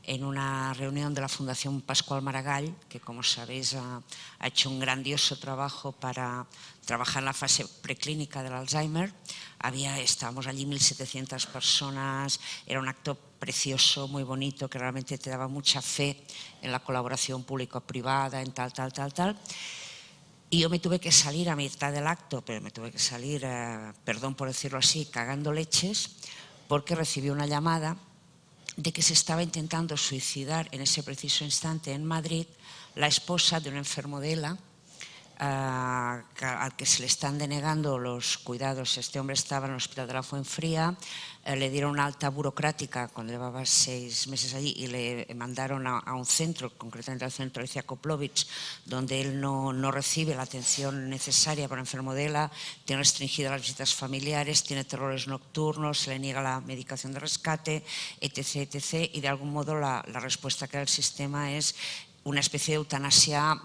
en una reunión de la Fundación Pascual Maragall, que, como sabéis, ha hecho un grandioso trabajo para trabajar en la fase preclínica del Alzheimer. Estábamos allí 1.700 personas, era un acto precioso, muy bonito, que realmente te daba mucha fe en la colaboración público-privada, en tal. Y yo me tuve que salir a mitad del acto, pero me tuve que salir, perdón por decirlo así, cagando leches, porque recibí una llamada de que se estaba intentando suicidar en ese preciso instante en Madrid la esposa de un enfermo de ELA, al que se le están denegando los cuidados. Este hombre estaba en el hospital de la Fuenfría, le dieron una alta burocrática cuando llevaba 6 meses allí y le mandaron a un centro, concretamente al centro Alicia Koplovich, donde él no recibe la atención necesaria para un enfermo de ELA, tiene restringidas las visitas familiares, tiene terrores nocturnos, se le niega la medicación de rescate, etc. Y de algún modo la respuesta que da el sistema es una especie de eutanasia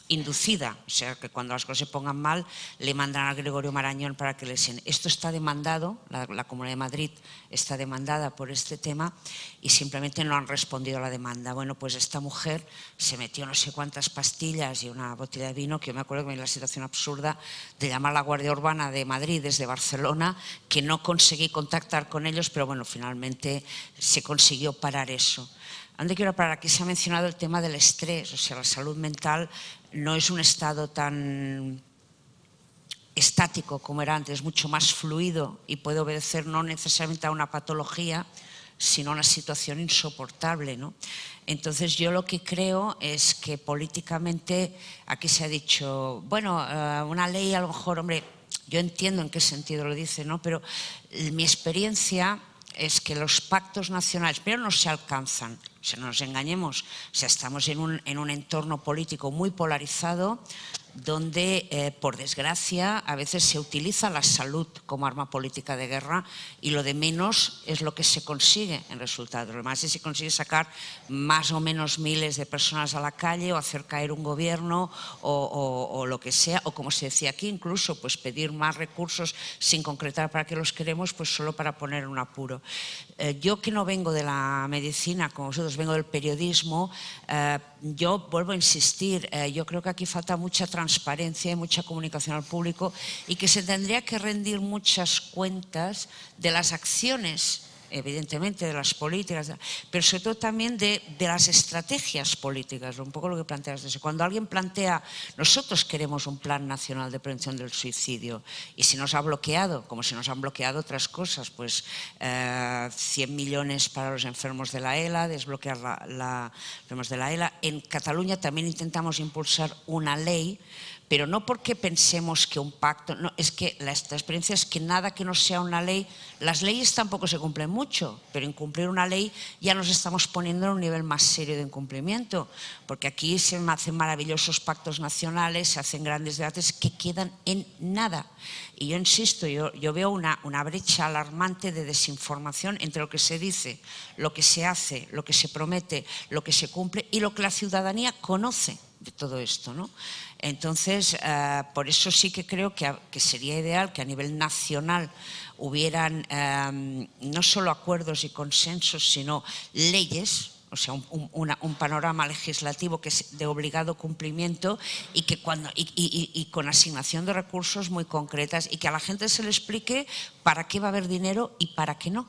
inducida, o sea, que cuando las cosas se pongan mal le mandan a Gregorio Marañón para que le enseñe. Esto está demandado, la Comunidad de Madrid está demandada por este tema y simplemente no han respondido a la demanda. Bueno, pues esta mujer se metió no sé cuántas pastillas y una botella de vino, que yo me acuerdo que me dio la situación absurda de llamar a la Guardia Urbana de Madrid desde Barcelona, que no conseguí contactar con ellos, pero bueno, finalmente se consiguió parar eso. ¿A dónde quiero parar? Aquí se ha mencionado el tema del estrés, o sea, la salud mental no es un estado tan estático como era antes, es mucho más fluido y puede obedecer no necesariamente a una patología, sino a una situación insoportable, ¿no? Entonces yo lo que creo es que políticamente, aquí se ha dicho, bueno, una ley a lo mejor, hombre, yo entiendo en qué sentido lo dice, ¿no? Pero mi experiencia es que los pactos nacionales, pero no se alcanzan, no nos engañemos, o sea, estamos en un entorno político muy polarizado donde, por desgracia, a veces se utiliza la salud como arma política de guerra y lo de menos es lo que se consigue en resultado. Lo más es si consigue sacar más o menos miles de personas a la calle o hacer caer un gobierno o lo que sea, o como se decía aquí, incluso pues pedir más recursos sin concretar para qué los queremos, pues solo para poner un apuro. Yo que no vengo de la medicina, como vosotros, vengo del periodismo, yo vuelvo a insistir, yo creo que aquí falta mucha transparencia y mucha comunicación al público y que se tendría que rendir muchas cuentas de las acciones, evidentemente de las políticas, pero sobre todo también de las estrategias políticas, un poco lo que planteas. Cuando alguien plantea, nosotros queremos un plan nacional de prevención del suicidio y si nos ha bloqueado, como se nos han bloqueado otras cosas, pues 100 millones para los enfermos de la ELA, desbloquear los enfermos de la ELA. En Cataluña también intentamos impulsar una ley, pero no porque pensemos que un pacto, no, es que la experiencia es que nada que no sea una ley, las leyes tampoco se cumplen mucho, pero incumplir una ley ya nos estamos poniendo en un nivel más serio de incumplimiento, porque aquí se hacen maravillosos pactos nacionales, se hacen grandes debates que quedan en nada. Y yo insisto, yo veo una brecha alarmante de desinformación entre lo que se dice, lo que se hace, lo que se promete, lo que se cumple y lo que la ciudadanía conoce de todo esto, ¿no? Entonces, por eso sí que creo que sería ideal que a nivel nacional hubieran no solo acuerdos y consensos, sino leyes, o sea, un panorama legislativo que es de obligado cumplimiento y que y con asignación de recursos muy concretas y que a la gente se le explique para qué va a haber dinero y para qué no,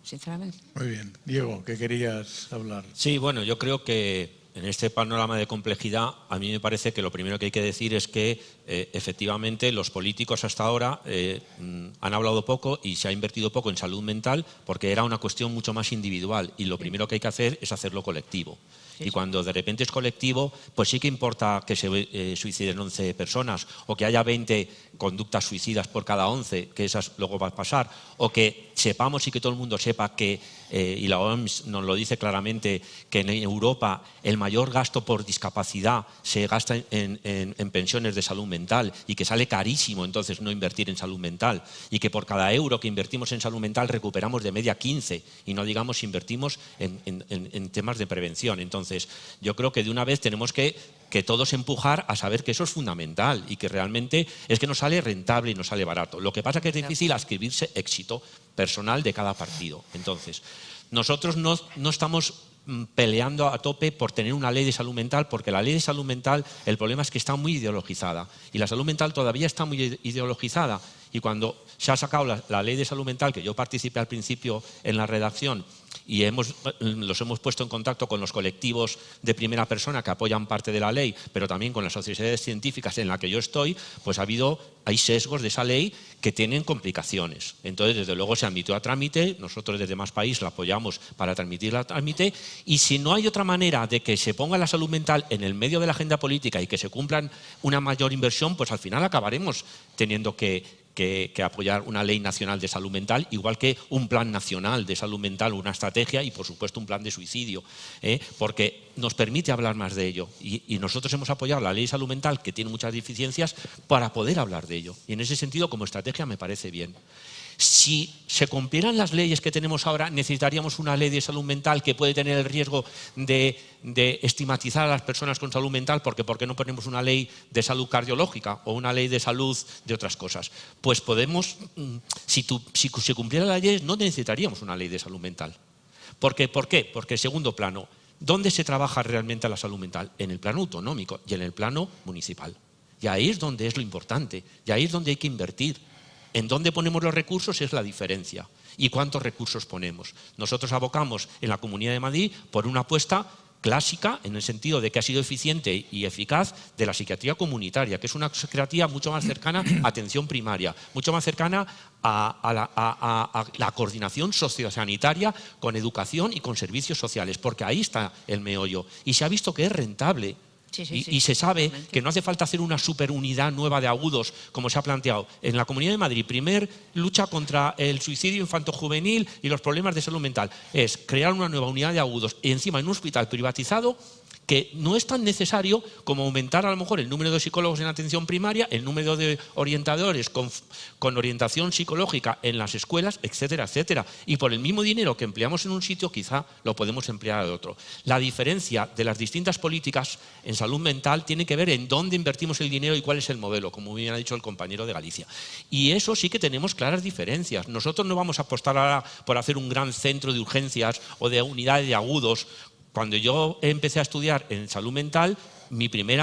sinceramente. Muy bien. Diego, ¿qué querías hablar? Sí, bueno, yo creo que en este panorama de complejidad, a mí me parece que lo primero que hay que decir es que efectivamente los políticos hasta ahora han hablado poco y se ha invertido poco en salud mental porque era una cuestión mucho más individual y lo primero que hay que hacer es hacerlo colectivo. Y cuando de repente es colectivo, pues sí que importa que se suiciden 11 personas o que haya 20 conductas suicidas por cada 11, que esas luego va a pasar, o que sepamos y que todo el mundo sepa que, y la OMS nos lo dice claramente, que en Europa el mayor gasto por discapacidad se gasta en pensiones de salud mental y que sale carísimo entonces no invertir en salud mental y que por cada euro que invertimos en salud mental recuperamos de media 15 y no digamos invertimos en temas de prevención. Entonces, yo creo que de una vez tenemos que todos empujar a saber que eso es fundamental y que realmente es que nos sale rentable y nos sale barato. Lo que pasa es que es difícil adscribirse éxito personal de cada partido. Entonces, nosotros no estamos peleando a tope por tener una ley de salud mental, porque la ley de salud mental, el problema es que está muy ideologizada y la salud mental todavía está muy ideologizada. Y cuando se ha sacado la ley de salud mental, que yo participé al principio en la redacción y los hemos puesto en contacto con los colectivos de primera persona que apoyan parte de la ley, pero también con las sociedades científicas en las que yo estoy, pues hay sesgos de esa ley que tienen complicaciones. Entonces, desde luego se admitió a trámite, nosotros desde Más País la apoyamos para transmitirla a trámite, y si no hay otra manera de que se ponga la salud mental en el medio de la agenda política y que se cumplan una mayor inversión, pues al final acabaremos teniendo que apoyar una ley nacional de salud mental, igual que un plan nacional de salud mental, una estrategia y por supuesto un plan de suicidio, porque nos permite hablar más de ello y nosotros hemos apoyado la ley de salud mental, que tiene muchas deficiencias, para poder hablar de ello, y en ese sentido como estrategia me parece bien. Si se cumplieran las leyes que tenemos ahora, necesitaríamos una ley de salud mental que puede tener el riesgo de estigmatizar a las personas con salud mental, porque ¿por qué no ponemos una ley de salud cardiológica o una ley de salud de otras cosas? Pues podemos, si se cumplieran las leyes, no necesitaríamos una ley de salud mental. ¿Por qué? Porque, segundo plano, ¿dónde se trabaja realmente la salud mental? En el plano autonómico y en el plano municipal. Y ahí es donde es lo importante, y ahí es donde hay que invertir. En dónde ponemos los recursos es la diferencia. ¿Y cuántos recursos ponemos? Nosotros abocamos en la Comunidad de Madrid por una apuesta clásica, en el sentido de que ha sido eficiente y eficaz, de la psiquiatría comunitaria, que es una psiquiatría mucho más cercana a atención primaria, mucho más cercana a la coordinación sociosanitaria con educación y con servicios sociales, porque ahí está el meollo. Y se ha visto que es rentable. Y se sabe que no hace falta hacer una superunidad nueva de agudos, como se ha planteado. En la Comunidad de Madrid, primer lucha contra el suicidio infantojuvenil y los problemas de salud mental es crear una nueva unidad de agudos y encima en un hospital privatizado, que no es tan necesario como aumentar a lo mejor el número de psicólogos en atención primaria, el número de orientadores con orientación psicológica en las escuelas, etcétera, etcétera. Y por el mismo dinero que empleamos en un sitio, quizá lo podemos emplear en otro. La diferencia de las distintas políticas en salud mental tiene que ver en dónde invertimos el dinero y cuál es el modelo, como bien ha dicho el compañero de Galicia. Y eso sí que tenemos claras diferencias. Nosotros no vamos a apostar ahora por hacer un gran centro de urgencias o de unidades de agudos. Cuando yo empecé a estudiar en salud mental, mi primer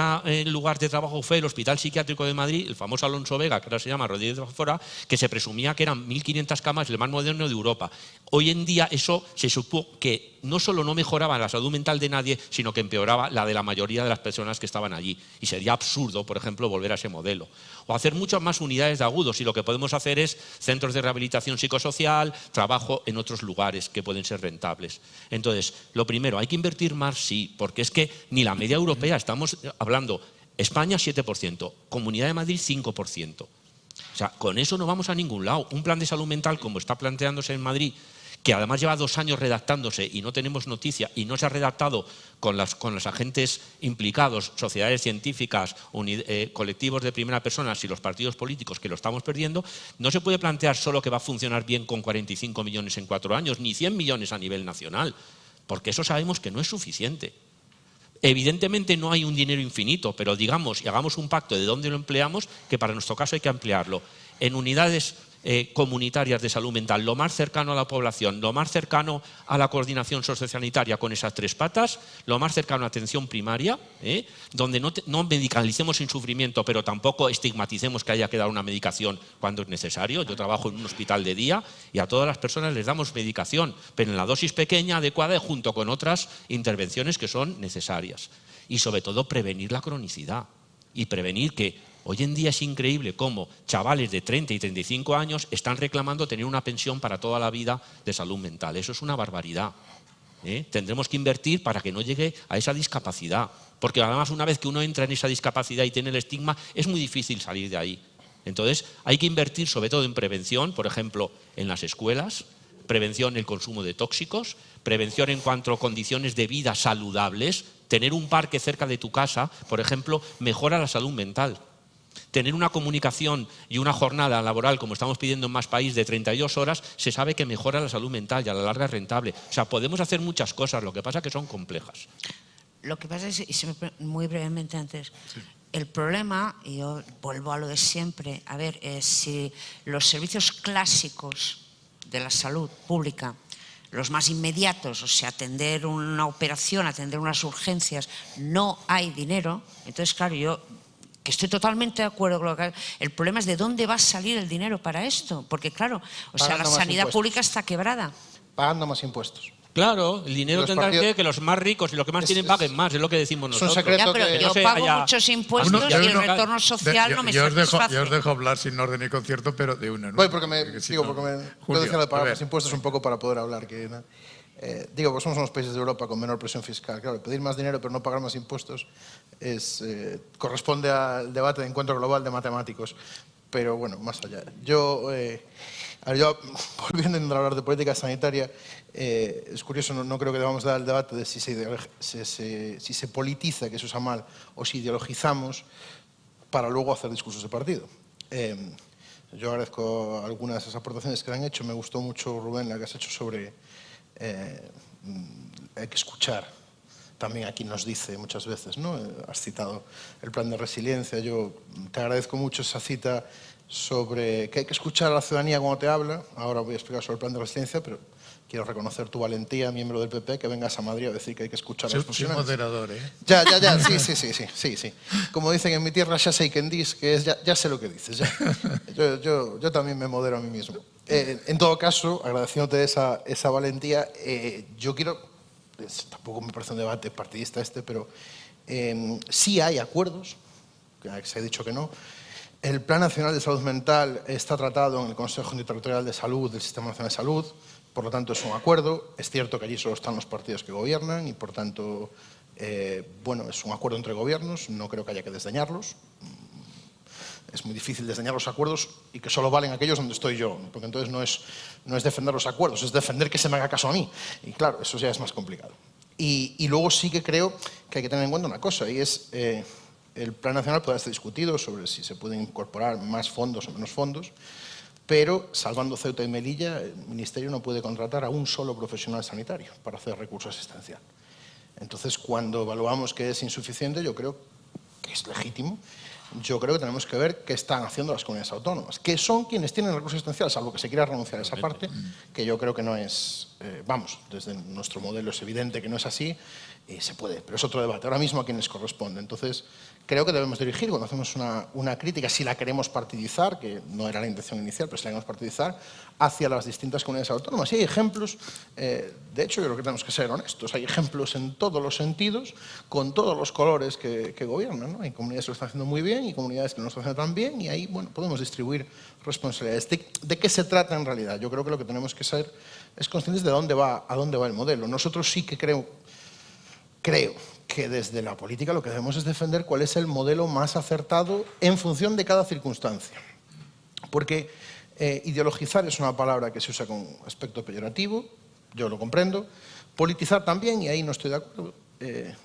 lugar de trabajo fue el Hospital Psiquiátrico de Madrid, el famoso Alonso Vega, que ahora se llama Rodríguez de Fora, que se presumía que eran 1.500 camas, el más moderno de Europa. Hoy en día eso se supo que no solo no mejoraba la salud mental de nadie, sino que empeoraba la de la mayoría de las personas que estaban allí. Y sería absurdo, por ejemplo, volver a ese modelo. O hacer muchas más unidades de agudos, y lo que podemos hacer es centros de rehabilitación psicosocial, trabajo en otros lugares que pueden ser rentables. Entonces, lo primero, ¿hay que invertir más? Sí, porque es que ni la media europea, estamos hablando, España 7%, Comunidad de Madrid 5%. O sea, con eso no vamos a ningún lado. Un plan de salud mental como está planteándose en Madrid, que además lleva 2 años redactándose y no tenemos noticia, y no se ha redactado con los agentes implicados, sociedades científicas, colectivos de primera persona y los partidos políticos, que lo estamos perdiendo, no se puede plantear solo que va a funcionar bien con 45 millones en 4 años, ni 100 millones a nivel nacional, porque eso sabemos que no es suficiente. Evidentemente no hay un dinero infinito, pero digamos y hagamos un pacto de dónde lo empleamos, que para nuestro caso hay que emplearlo en unidades comunitarias de salud mental, lo más cercano a la población, lo más cercano a la coordinación sociosanitaria con esas 3 patas, lo más cercano a atención primaria, donde no medicalicemos sin sufrimiento, pero tampoco estigmaticemos que haya que dar una medicación cuando es necesario. Yo trabajo en un hospital de día y a todas las personas les damos medicación, pero en la dosis pequeña, adecuada y junto con otras intervenciones que son necesarias. Y sobre todo prevenir la cronicidad y prevenir que hoy en día es increíble cómo chavales de 30 y 35 años están reclamando tener una pensión para toda la vida de salud mental. Eso es una barbaridad. Tendremos que invertir para que no llegue a esa discapacidad, porque además una vez que uno entra en esa discapacidad y tiene el estigma, es muy difícil salir de ahí. Entonces hay que invertir sobre todo en prevención, por ejemplo, en las escuelas, prevención en el consumo de tóxicos, prevención en cuanto a condiciones de vida saludables. Tener un parque cerca de tu casa, por ejemplo, mejora la salud mental. Tener una comunicación y una jornada laboral, como estamos pidiendo en más países, de 32 horas, se sabe que mejora la salud mental y a la larga es rentable. O sea, podemos hacer muchas cosas, lo que pasa es que son complejas. Lo que pasa es, muy brevemente antes, el problema, y yo vuelvo a lo de siempre, a ver, si los servicios clásicos de la salud pública, los más inmediatos, o sea, atender una operación, atender unas urgencias, no hay dinero, entonces, claro, yo que estoy totalmente de acuerdo con lo que... El problema es de dónde va a salir el dinero para esto, porque claro, o sea, la sanidad pública está quebrada. Pagando más impuestos. Claro, el dinero tendrá que los más ricos y los que más tienen paguen más, es lo que decimos nosotros. Es un secreto pero que yo pago muchos impuestos y el retorno social no me satisface. Yo os dejo hablar sin orden y concierto, pero de una. Voy porque me puedo dejar de pagar más impuestos un poco para poder hablar. Digo, pues somos unos países de Europa con menor presión fiscal. Claro, pedir más dinero pero no pagar más impuestos corresponde al debate de encuentro global de matemáticos. Pero bueno, más allá. Yo volviendo a hablar de política sanitaria, es curioso, no creo que debamos dar el debate de si se politiza, que eso está mal, o si ideologizamos para luego hacer discursos de partido. Yo agradezco algunas de esas aportaciones que han hecho. Me gustó mucho, Rubén, la que has hecho sobre hay que escuchar también a quien nos dice muchas veces, ¿no? Has citado el plan de resiliencia. Yo te agradezco mucho esa cita sobre que hay que escuchar a la ciudadanía cuando te habla. Ahora voy a explicar sobre el plan de resiliencia, pero quiero reconocer tu valentía, miembro del PP, que vengas a Madrid a decir que hay que escuchar a los funcionarios. Soy moderador, ¿eh? Ya, sí. Como dicen en mi tierra, ya sé quién dices, que es ya sé lo que dices. Ya. Yo también me modero a mí mismo. En todo caso, agradeciéndote esa valentía, yo quiero, tampoco me parece un debate partidista pero sí hay acuerdos, que se ha dicho que no. El Plan Nacional de Salud Mental está tratado en el Consejo Interterritorial de Salud del Sistema Nacional de Salud, por lo tanto es un acuerdo. Es cierto que allí solo están los partidos que gobiernan y por tanto, bueno, es un acuerdo entre gobiernos, no creo que haya que desdeñarlos. Es muy difícil desdeñar los acuerdos y que solo valen aquellos donde estoy yo, porque entonces no es defender los acuerdos, es defender que se me haga caso a mí. Y claro, eso ya es más complicado. Y luego sí que creo que hay que tener en cuenta una cosa, y es el Plan Nacional puede estar discutido sobre si se pueden incorporar más fondos o menos fondos, pero salvando Ceuta y Melilla, el Ministerio no puede contratar a un solo profesional sanitario para hacer recurso asistencial. Entonces, cuando evaluamos que es insuficiente, yo creo que es legítimo. Yo creo que tenemos que ver qué están haciendo las comunidades autónomas, que son quienes tienen el recurso asistencial, salvo que se quiera renunciar a esa parte, que yo creo que no es, vamos, desde nuestro modelo es evidente que no es así, se puede, pero es otro debate, ahora mismo a quienes corresponde. Entonces, creo que debemos dirigir, cuando hacemos una crítica, si la queremos partidizar, que no era la intención inicial, pero si la queremos partidizar, hacia las distintas comunidades autónomas. Y hay ejemplos, de hecho yo creo que tenemos que ser honestos, hay ejemplos en todos los sentidos, con todos los colores que gobiernan, ¿no? Hay comunidades que lo están haciendo muy bien y comunidades que no lo están haciendo tan bien, y ahí, bueno, podemos distribuir responsabilidades. ¿De qué se trata en realidad? Yo creo que lo que tenemos que ser es conscientes de a dónde va el modelo. Nosotros sí que creo que desde la política lo que debemos es defender cuál es el modelo más acertado en función de cada circunstancia. Porque ideologizar es una palabra que se usa con aspecto peyorativo, yo lo comprendo. Politizar también, y ahí no estoy de acuerdo.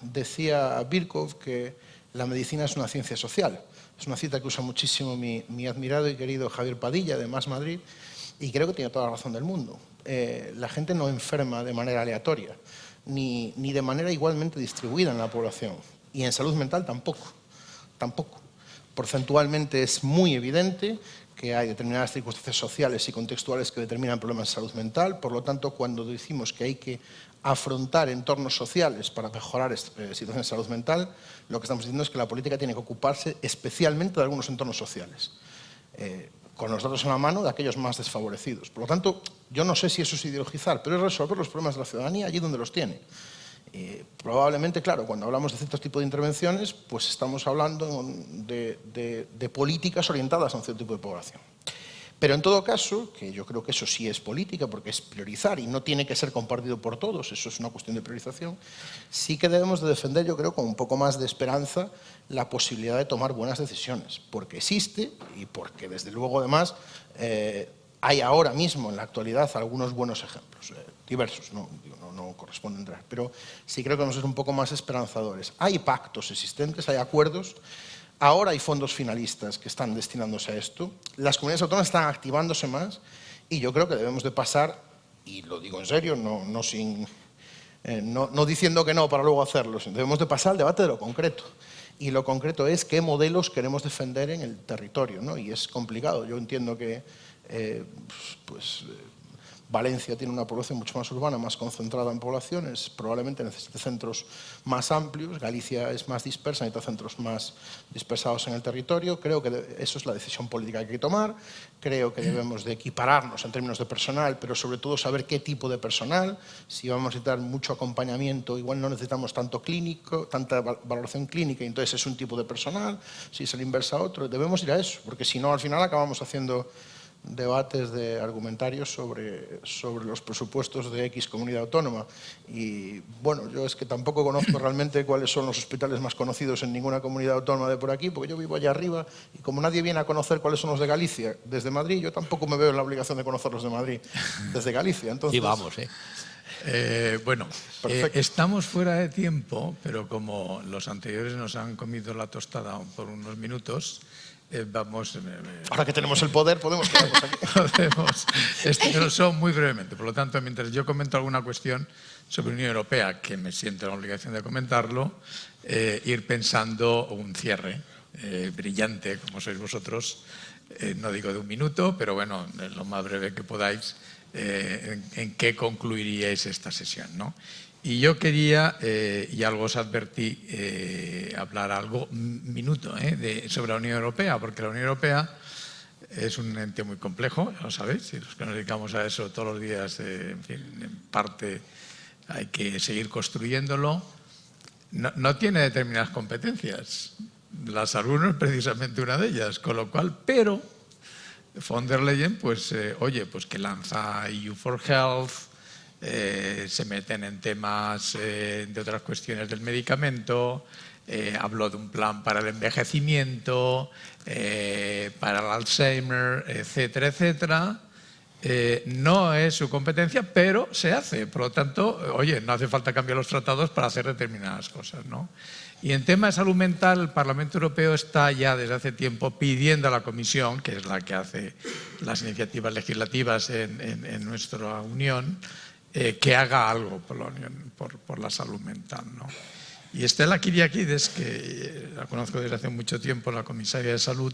Decía Birkhoff que la medicina es una ciencia social. Es una cita que usa muchísimo mi admirado y querido Javier Padilla, de Más Madrid, y creo que tiene toda la razón del mundo. La gente no enferma de manera aleatoria, ni de manera igualmente distribuida en la población. Y en salud mental tampoco. Porcentualmente es muy evidente que hay determinadas circunstancias sociales y contextuales que determinan problemas de salud mental. Por lo tanto, cuando decimos que hay que afrontar entornos sociales para mejorar situaciones de salud mental, lo que estamos diciendo es que la política tiene que ocuparse especialmente de algunos entornos sociales, con los datos en la mano de aquellos más desfavorecidos. Por lo tanto, yo no sé si eso es ideologizar, pero es resolver los problemas de la ciudadanía allí donde los tiene. Probablemente, claro, cuando hablamos de ciertos tipos de intervenciones, pues estamos hablando de políticas orientadas a un cierto tipo de población. Pero en todo caso, que yo creo que eso sí es política, porque es priorizar y no tiene que ser compartido por todos, eso es una cuestión de priorización, sí que debemos de defender, yo creo, con un poco más de esperanza, la posibilidad de tomar buenas decisiones, porque existe y porque, desde luego, además, hay ahora mismo, en la actualidad, algunos buenos ejemplos, diversos, no corresponde entrar, pero sí creo que debemos ser un poco más esperanzadores. Hay pactos existentes, hay acuerdos. Ahora hay fondos finalistas que están destinándose a esto. Las comunidades autónomas están activándose más y yo creo que debemos de pasar, y lo digo en serio, no diciendo que no para luego hacerlo, debemos de pasar al debate de lo concreto. Y lo concreto es qué modelos queremos defender en el territorio, ¿no? Y es complicado. Yo entiendo que Valencia tiene una población mucho más urbana, más concentrada en poblaciones, probablemente necesite centros más amplios. Galicia es más dispersa, necesita centros más dispersados en el territorio. Creo que eso es la decisión política que hay que tomar. Creo que debemos de equipararnos en términos de personal, pero sobre todo saber qué tipo de personal. Si vamos a necesitar mucho acompañamiento, igual no necesitamos tanto clínico, tanta valoración clínica, y entonces es un tipo de personal. Si es el inverso a otro, debemos ir a eso, porque si no, al final acabamos haciendo debates de argumentarios sobre los presupuestos de X comunidad autónoma. Y bueno, yo es que tampoco conozco realmente cuáles son los hospitales más conocidos en ninguna comunidad autónoma de por aquí, porque yo vivo allá arriba y como nadie viene a conocer cuáles son los de Galicia desde Madrid, yo tampoco me veo en la obligación de conocer los de Madrid desde Galicia. Entonces, y vamos, bueno, estamos fuera de tiempo, pero como los anteriores nos han comido la tostada por unos minutos, vamos... Ahora que tenemos el poder, podemos quedarnos aquí. Pero son muy brevemente. Por lo tanto, mientras yo comento alguna cuestión sobre Unión Europea, que me siento en la obligación de comentarlo, ir pensando un cierre brillante, como sois vosotros, no digo de un minuto, pero bueno, lo más breve que podáis, en qué concluiríais esta sesión, ¿no? Y yo quería, y algo os advertí, hablar algo, un minuto, sobre la Unión Europea, porque la Unión Europea es un ente muy complejo, ya lo sabéis, y los que nos dedicamos a eso todos los días, en fin, en parte hay que seguir construyéndolo. No tiene determinadas competencias. La salud no es precisamente una de ellas, con lo cual, pero von der Leyen, pues, oye, pues que lanza EU for Health, se meten en temas de otras cuestiones del medicamento, habló de un plan para el envejecimiento, para el Alzheimer, etcétera, etcétera. No es su competencia, pero se hace. Por lo tanto, oye, no hace falta cambiar los tratados para hacer determinadas cosas, ¿no? Y en tema de salud mental, el Parlamento Europeo está ya desde hace tiempo pidiendo a la Comisión, que es la que hace las iniciativas legislativas en nuestra Unión, que haga algo por la Unión, por la salud mental, ¿no? Y Estela Kyriakides, que la conozco desde hace mucho tiempo, la comisaria de salud,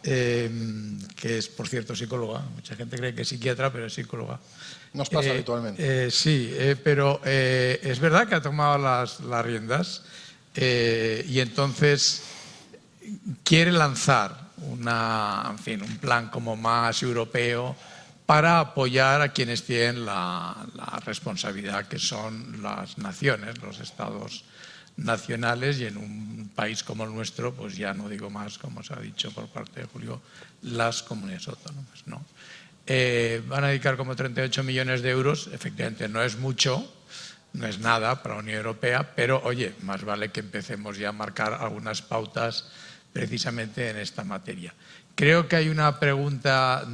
que es, por cierto, psicóloga. Mucha gente cree que es psiquiatra, pero es psicóloga. Nos pasa habitualmente. Sí, pero es verdad que ha tomado las riendas y entonces quiere lanzar un plan como más europeo para apoyar a quienes tienen la responsabilidad, que son las naciones, los estados nacionales, y en un país como el nuestro, pues ya no digo más, como se ha dicho por parte de Julio, las comunidades autónomas, ¿no? Van a dedicar como 38 millones de euros, efectivamente no es mucho, no es nada para la Unión Europea, pero oye, más vale que empecemos ya a marcar algunas pautas precisamente en esta materia. Creo que hay una pregunta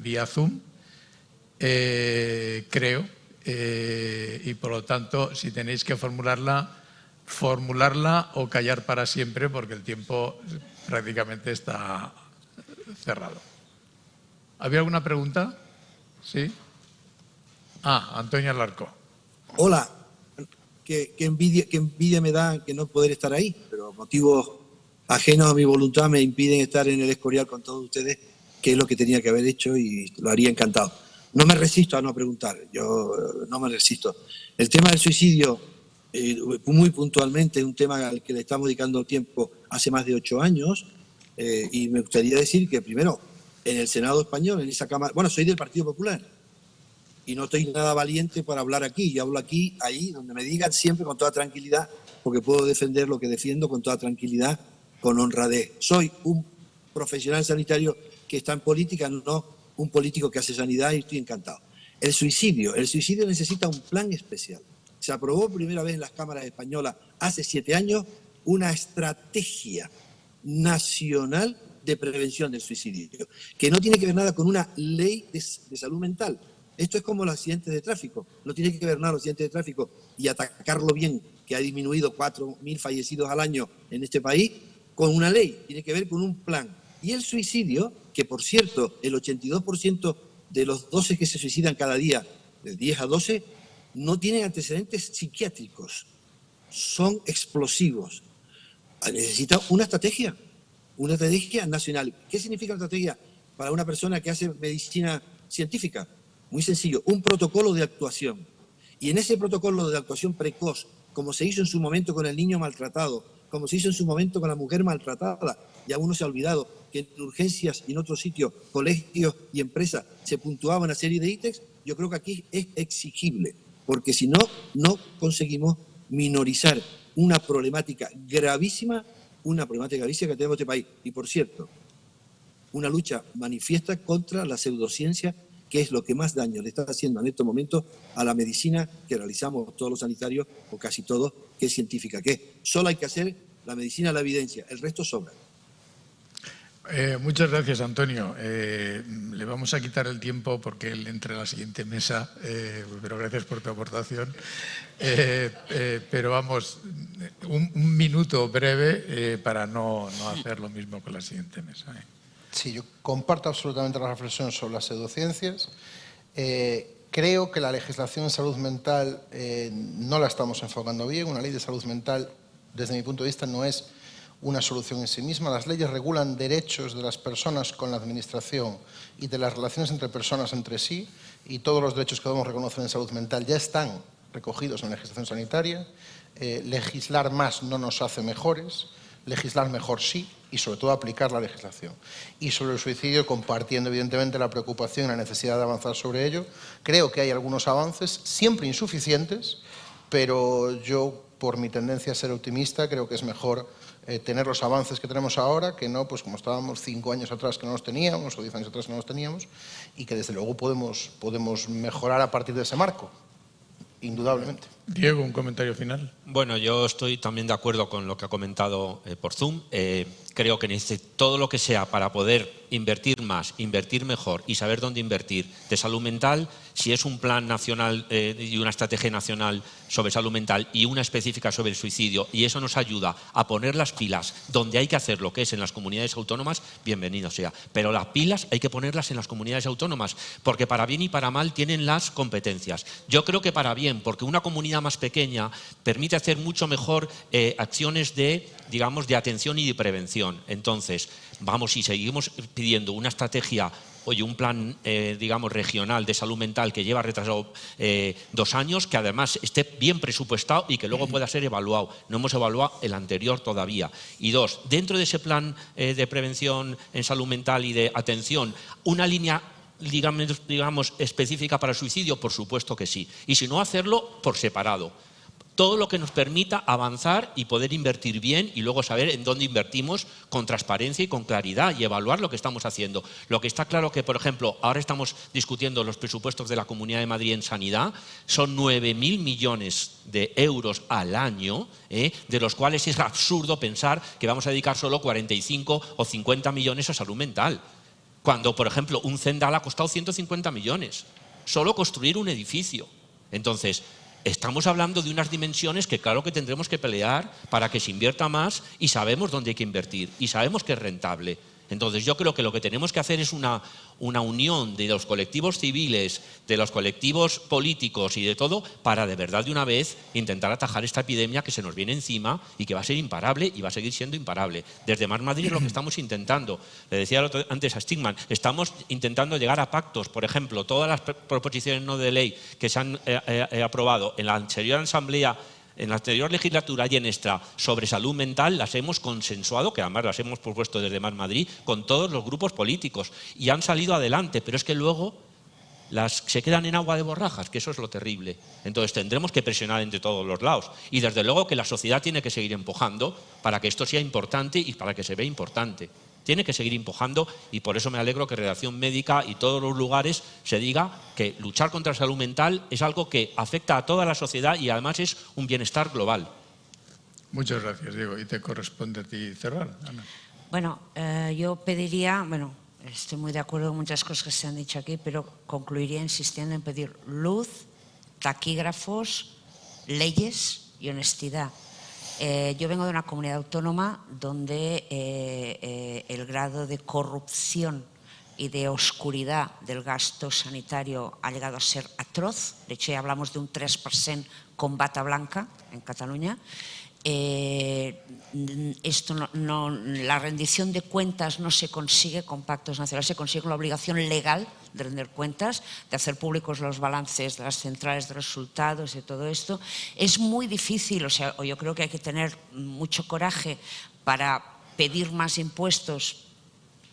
vía Zoom, creo, y por lo tanto, si tenéis que formularla o callar para siempre, porque el tiempo prácticamente está cerrado. ¿Había alguna pregunta? ¿Sí? Antonio Alarcó. Hola, qué envidia me da que no poder estar ahí, pero motivos ajenos a mi voluntad me impiden estar en el Escorial con todos ustedes, que es lo que tenía que haber hecho y lo haría encantado. No me resisto a no preguntar, yo no me resisto. El tema del suicidio, muy puntualmente, es un tema al que le estamos dedicando tiempo hace más de 8 años, y me gustaría decir que primero, en el Senado español, en esa Cámara, bueno, soy del Partido Popular, y no estoy nada valiente para hablar aquí. Yo hablo aquí, ahí, donde me digan, siempre con toda tranquilidad, porque puedo defender lo que defiendo con toda tranquilidad, con honradez. Soy un profesional sanitario que está en política, no un político que hace sanidad, y estoy encantado. El suicidio necesita un plan especial. Se aprobó por primera vez en las cámaras españolas hace 7 años una estrategia nacional de prevención del suicidio, que no tiene que ver nada con una ley de salud mental. Esto es como los accidentes de tráfico. No tiene que ver nada los accidentes de tráfico y atacarlo bien, que ha disminuido 4.000 fallecidos al año en este país, con una ley. Tiene que ver con un plan. Y el suicidio, que por cierto, el 82% de los 12 que se suicidan cada día, de 10 a 12, no tienen antecedentes psiquiátricos. Son explosivos. Necesita una estrategia nacional. ¿Qué significa una estrategia para una persona que hace medicina científica? Muy sencillo, un protocolo de actuación. Y en ese protocolo de actuación precoz, como se hizo en su momento con el niño maltratado, como se hizo en su momento con la mujer maltratada, y aún no se ha olvidado que en urgencias y en otros sitios, colegios y empresas, se puntuaba una serie de ítems, yo creo que aquí es exigible, porque si no, no conseguimos minorizar una problemática gravísima que tenemos en este país. Y por cierto, una lucha manifiesta contra la pseudociencia, que es lo que más daño le está haciendo en estos momentos a la medicina que realizamos todos los sanitarios, o casi todos, que es científica, que solo hay que hacer la medicina a la evidencia, el resto sobra. Muchas gracias, Antonio. Le vamos a quitar el tiempo porque él entre a la siguiente mesa, pero gracias por tu aportación. Pero vamos, un minuto breve para no hacer lo mismo con la siguiente mesa. Sí, yo comparto absolutamente la reflexión sobre las pseudociencias. Creo que la legislación en salud mental no la estamos enfocando bien. Una ley de salud mental, desde mi punto de vista, no es una solución en sí misma. Las leyes regulan derechos de las personas con la administración y de las relaciones entre personas entre sí, y todos los derechos que debemos reconocer en salud mental ya están recogidos en la legislación sanitaria. Legislar más no nos hace mejores, legislar mejor sí, y sobre todo aplicar la legislación. Y sobre el suicidio, compartiendo evidentemente la preocupación y la necesidad de avanzar sobre ello, creo que hay algunos avances, siempre insuficientes, pero yo, por mi tendencia a ser optimista, creo que es mejor tener los avances que tenemos ahora, que no, pues como estábamos 5 años atrás que no los teníamos, o 10 años atrás que no los teníamos, y que desde luego podemos mejorar a partir de ese marco, indudablemente. Diego, un comentario final. Bueno, yo estoy también de acuerdo con lo que ha comentado por Zoom. Creo que todo lo que sea para poder invertir más, invertir mejor y saber dónde invertir de salud mental, si es un plan nacional y una estrategia nacional sobre salud mental y una específica sobre el suicidio, y eso nos ayuda a poner las pilas donde hay que hacerlo, que es en las comunidades autónomas, bienvenido sea. Pero las pilas hay que ponerlas en las comunidades autónomas, porque para bien y para mal tienen las competencias. Yo creo que para bien, porque una comunidad más pequeña permite hacer mucho mejor acciones de, digamos, de atención y de prevención. Entonces, vamos, si seguimos pidiendo una estrategia, oye, un plan, digamos, regional de salud mental que lleva retrasado 2 años, que además esté bien presupuestado y que luego pueda ser evaluado. No hemos evaluado el anterior todavía. Y 2, dentro de ese plan de prevención en salud mental y de atención, una línea, digamos, específica para el suicidio, por supuesto que sí. Y si no, hacerlo por separado. Todo lo que nos permita avanzar y poder invertir bien y luego saber en dónde invertimos con transparencia y con claridad y evaluar lo que estamos haciendo. Lo que está claro que, por ejemplo, ahora estamos discutiendo los presupuestos de la Comunidad de Madrid en sanidad, son 9.000 millones de euros al año, de los cuales es absurdo pensar que vamos a dedicar solo 45 o 50 millones a salud mental. Cuando, por ejemplo, un Zendal ha costado 150 millones, solo construir un edificio. Entonces, estamos hablando de unas dimensiones que claro que tendremos que pelear para que se invierta más, y sabemos dónde hay que invertir y sabemos que es rentable. Entonces yo creo que lo que tenemos que hacer es una unión de los colectivos civiles, de los colectivos políticos y de todo, para de verdad de una vez intentar atajar esta epidemia que se nos viene encima y que va a ser imparable y va a seguir siendo imparable. Desde Más Madrid es lo que estamos intentando. Le decía antes a Stigman, estamos intentando llegar a pactos. Por ejemplo, todas las proposiciones no de ley que se han aprobado en la anterior asamblea, en la anterior legislatura y en esta sobre salud mental, las hemos consensuado, que además las hemos propuesto desde Más Madrid, con todos los grupos políticos, y han salido adelante, pero es que luego se quedan en agua de borrajas, que eso es lo terrible. Entonces tendremos que presionar entre todos los lados, y desde luego que la sociedad tiene que seguir empujando para que esto sea importante y para que se vea importante. Tiene que seguir empujando, y por eso me alegro que Redacción Médica y todos los lugares se diga que luchar contra la salud mental es algo que afecta a toda la sociedad y además es un bienestar global. Muchas gracias, Diego. Y te corresponde a ti cerrar, Ana. Bueno, yo pediría, estoy muy de acuerdo con muchas cosas que se han dicho aquí, pero concluiría insistiendo en pedir luz, taquígrafos, leyes y honestidad. Yo vengo de una comunidad autónoma donde el grado de corrupción y de oscuridad del gasto sanitario ha llegado a ser atroz. De hecho, ya hablamos de un 3% con bata blanca en Cataluña. La rendición de cuentas no se consigue con pactos nacionales, se consigue con la obligación legal de rendir cuentas, de hacer públicos los balances de las centrales de resultados y todo esto. Es muy difícil, yo creo que hay que tener mucho coraje para pedir más impuestos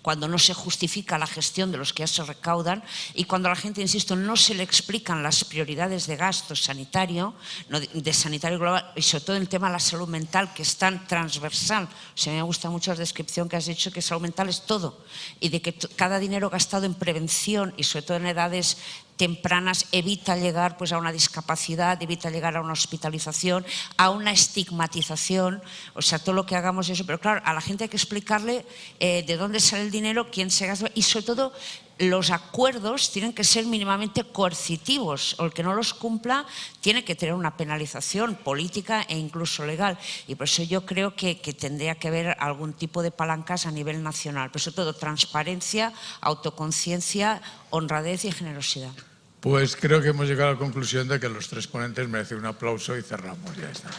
cuando no se justifica la gestión de los que ya se recaudan y cuando a la gente, insisto, no se le explican las prioridades de gasto sanitario, de sanitario global, y sobre todo en el tema de la salud mental, que es tan transversal. Me gusta mucho la descripción que has dicho, que salud mental es todo, y de que cada dinero gastado en prevención y sobre todo en edades tempranas evita llegar pues, a una discapacidad, evita llegar a una hospitalización, a una estigmatización, o sea, todo lo que hagamos eso. Pero claro, a la gente hay que explicarle de dónde sale el dinero, quién se gasta y sobre todo los acuerdos tienen que ser mínimamente coercitivos, o el que no los cumpla tiene que tener una penalización política e incluso legal. Y por eso yo creo que tendría que haber algún tipo de palancas a nivel nacional, pero sobre todo transparencia, autoconciencia, honradez y generosidad. Pues creo que hemos llegado a la conclusión de que los tres ponentes merecen un aplauso y cerramos. Ya está.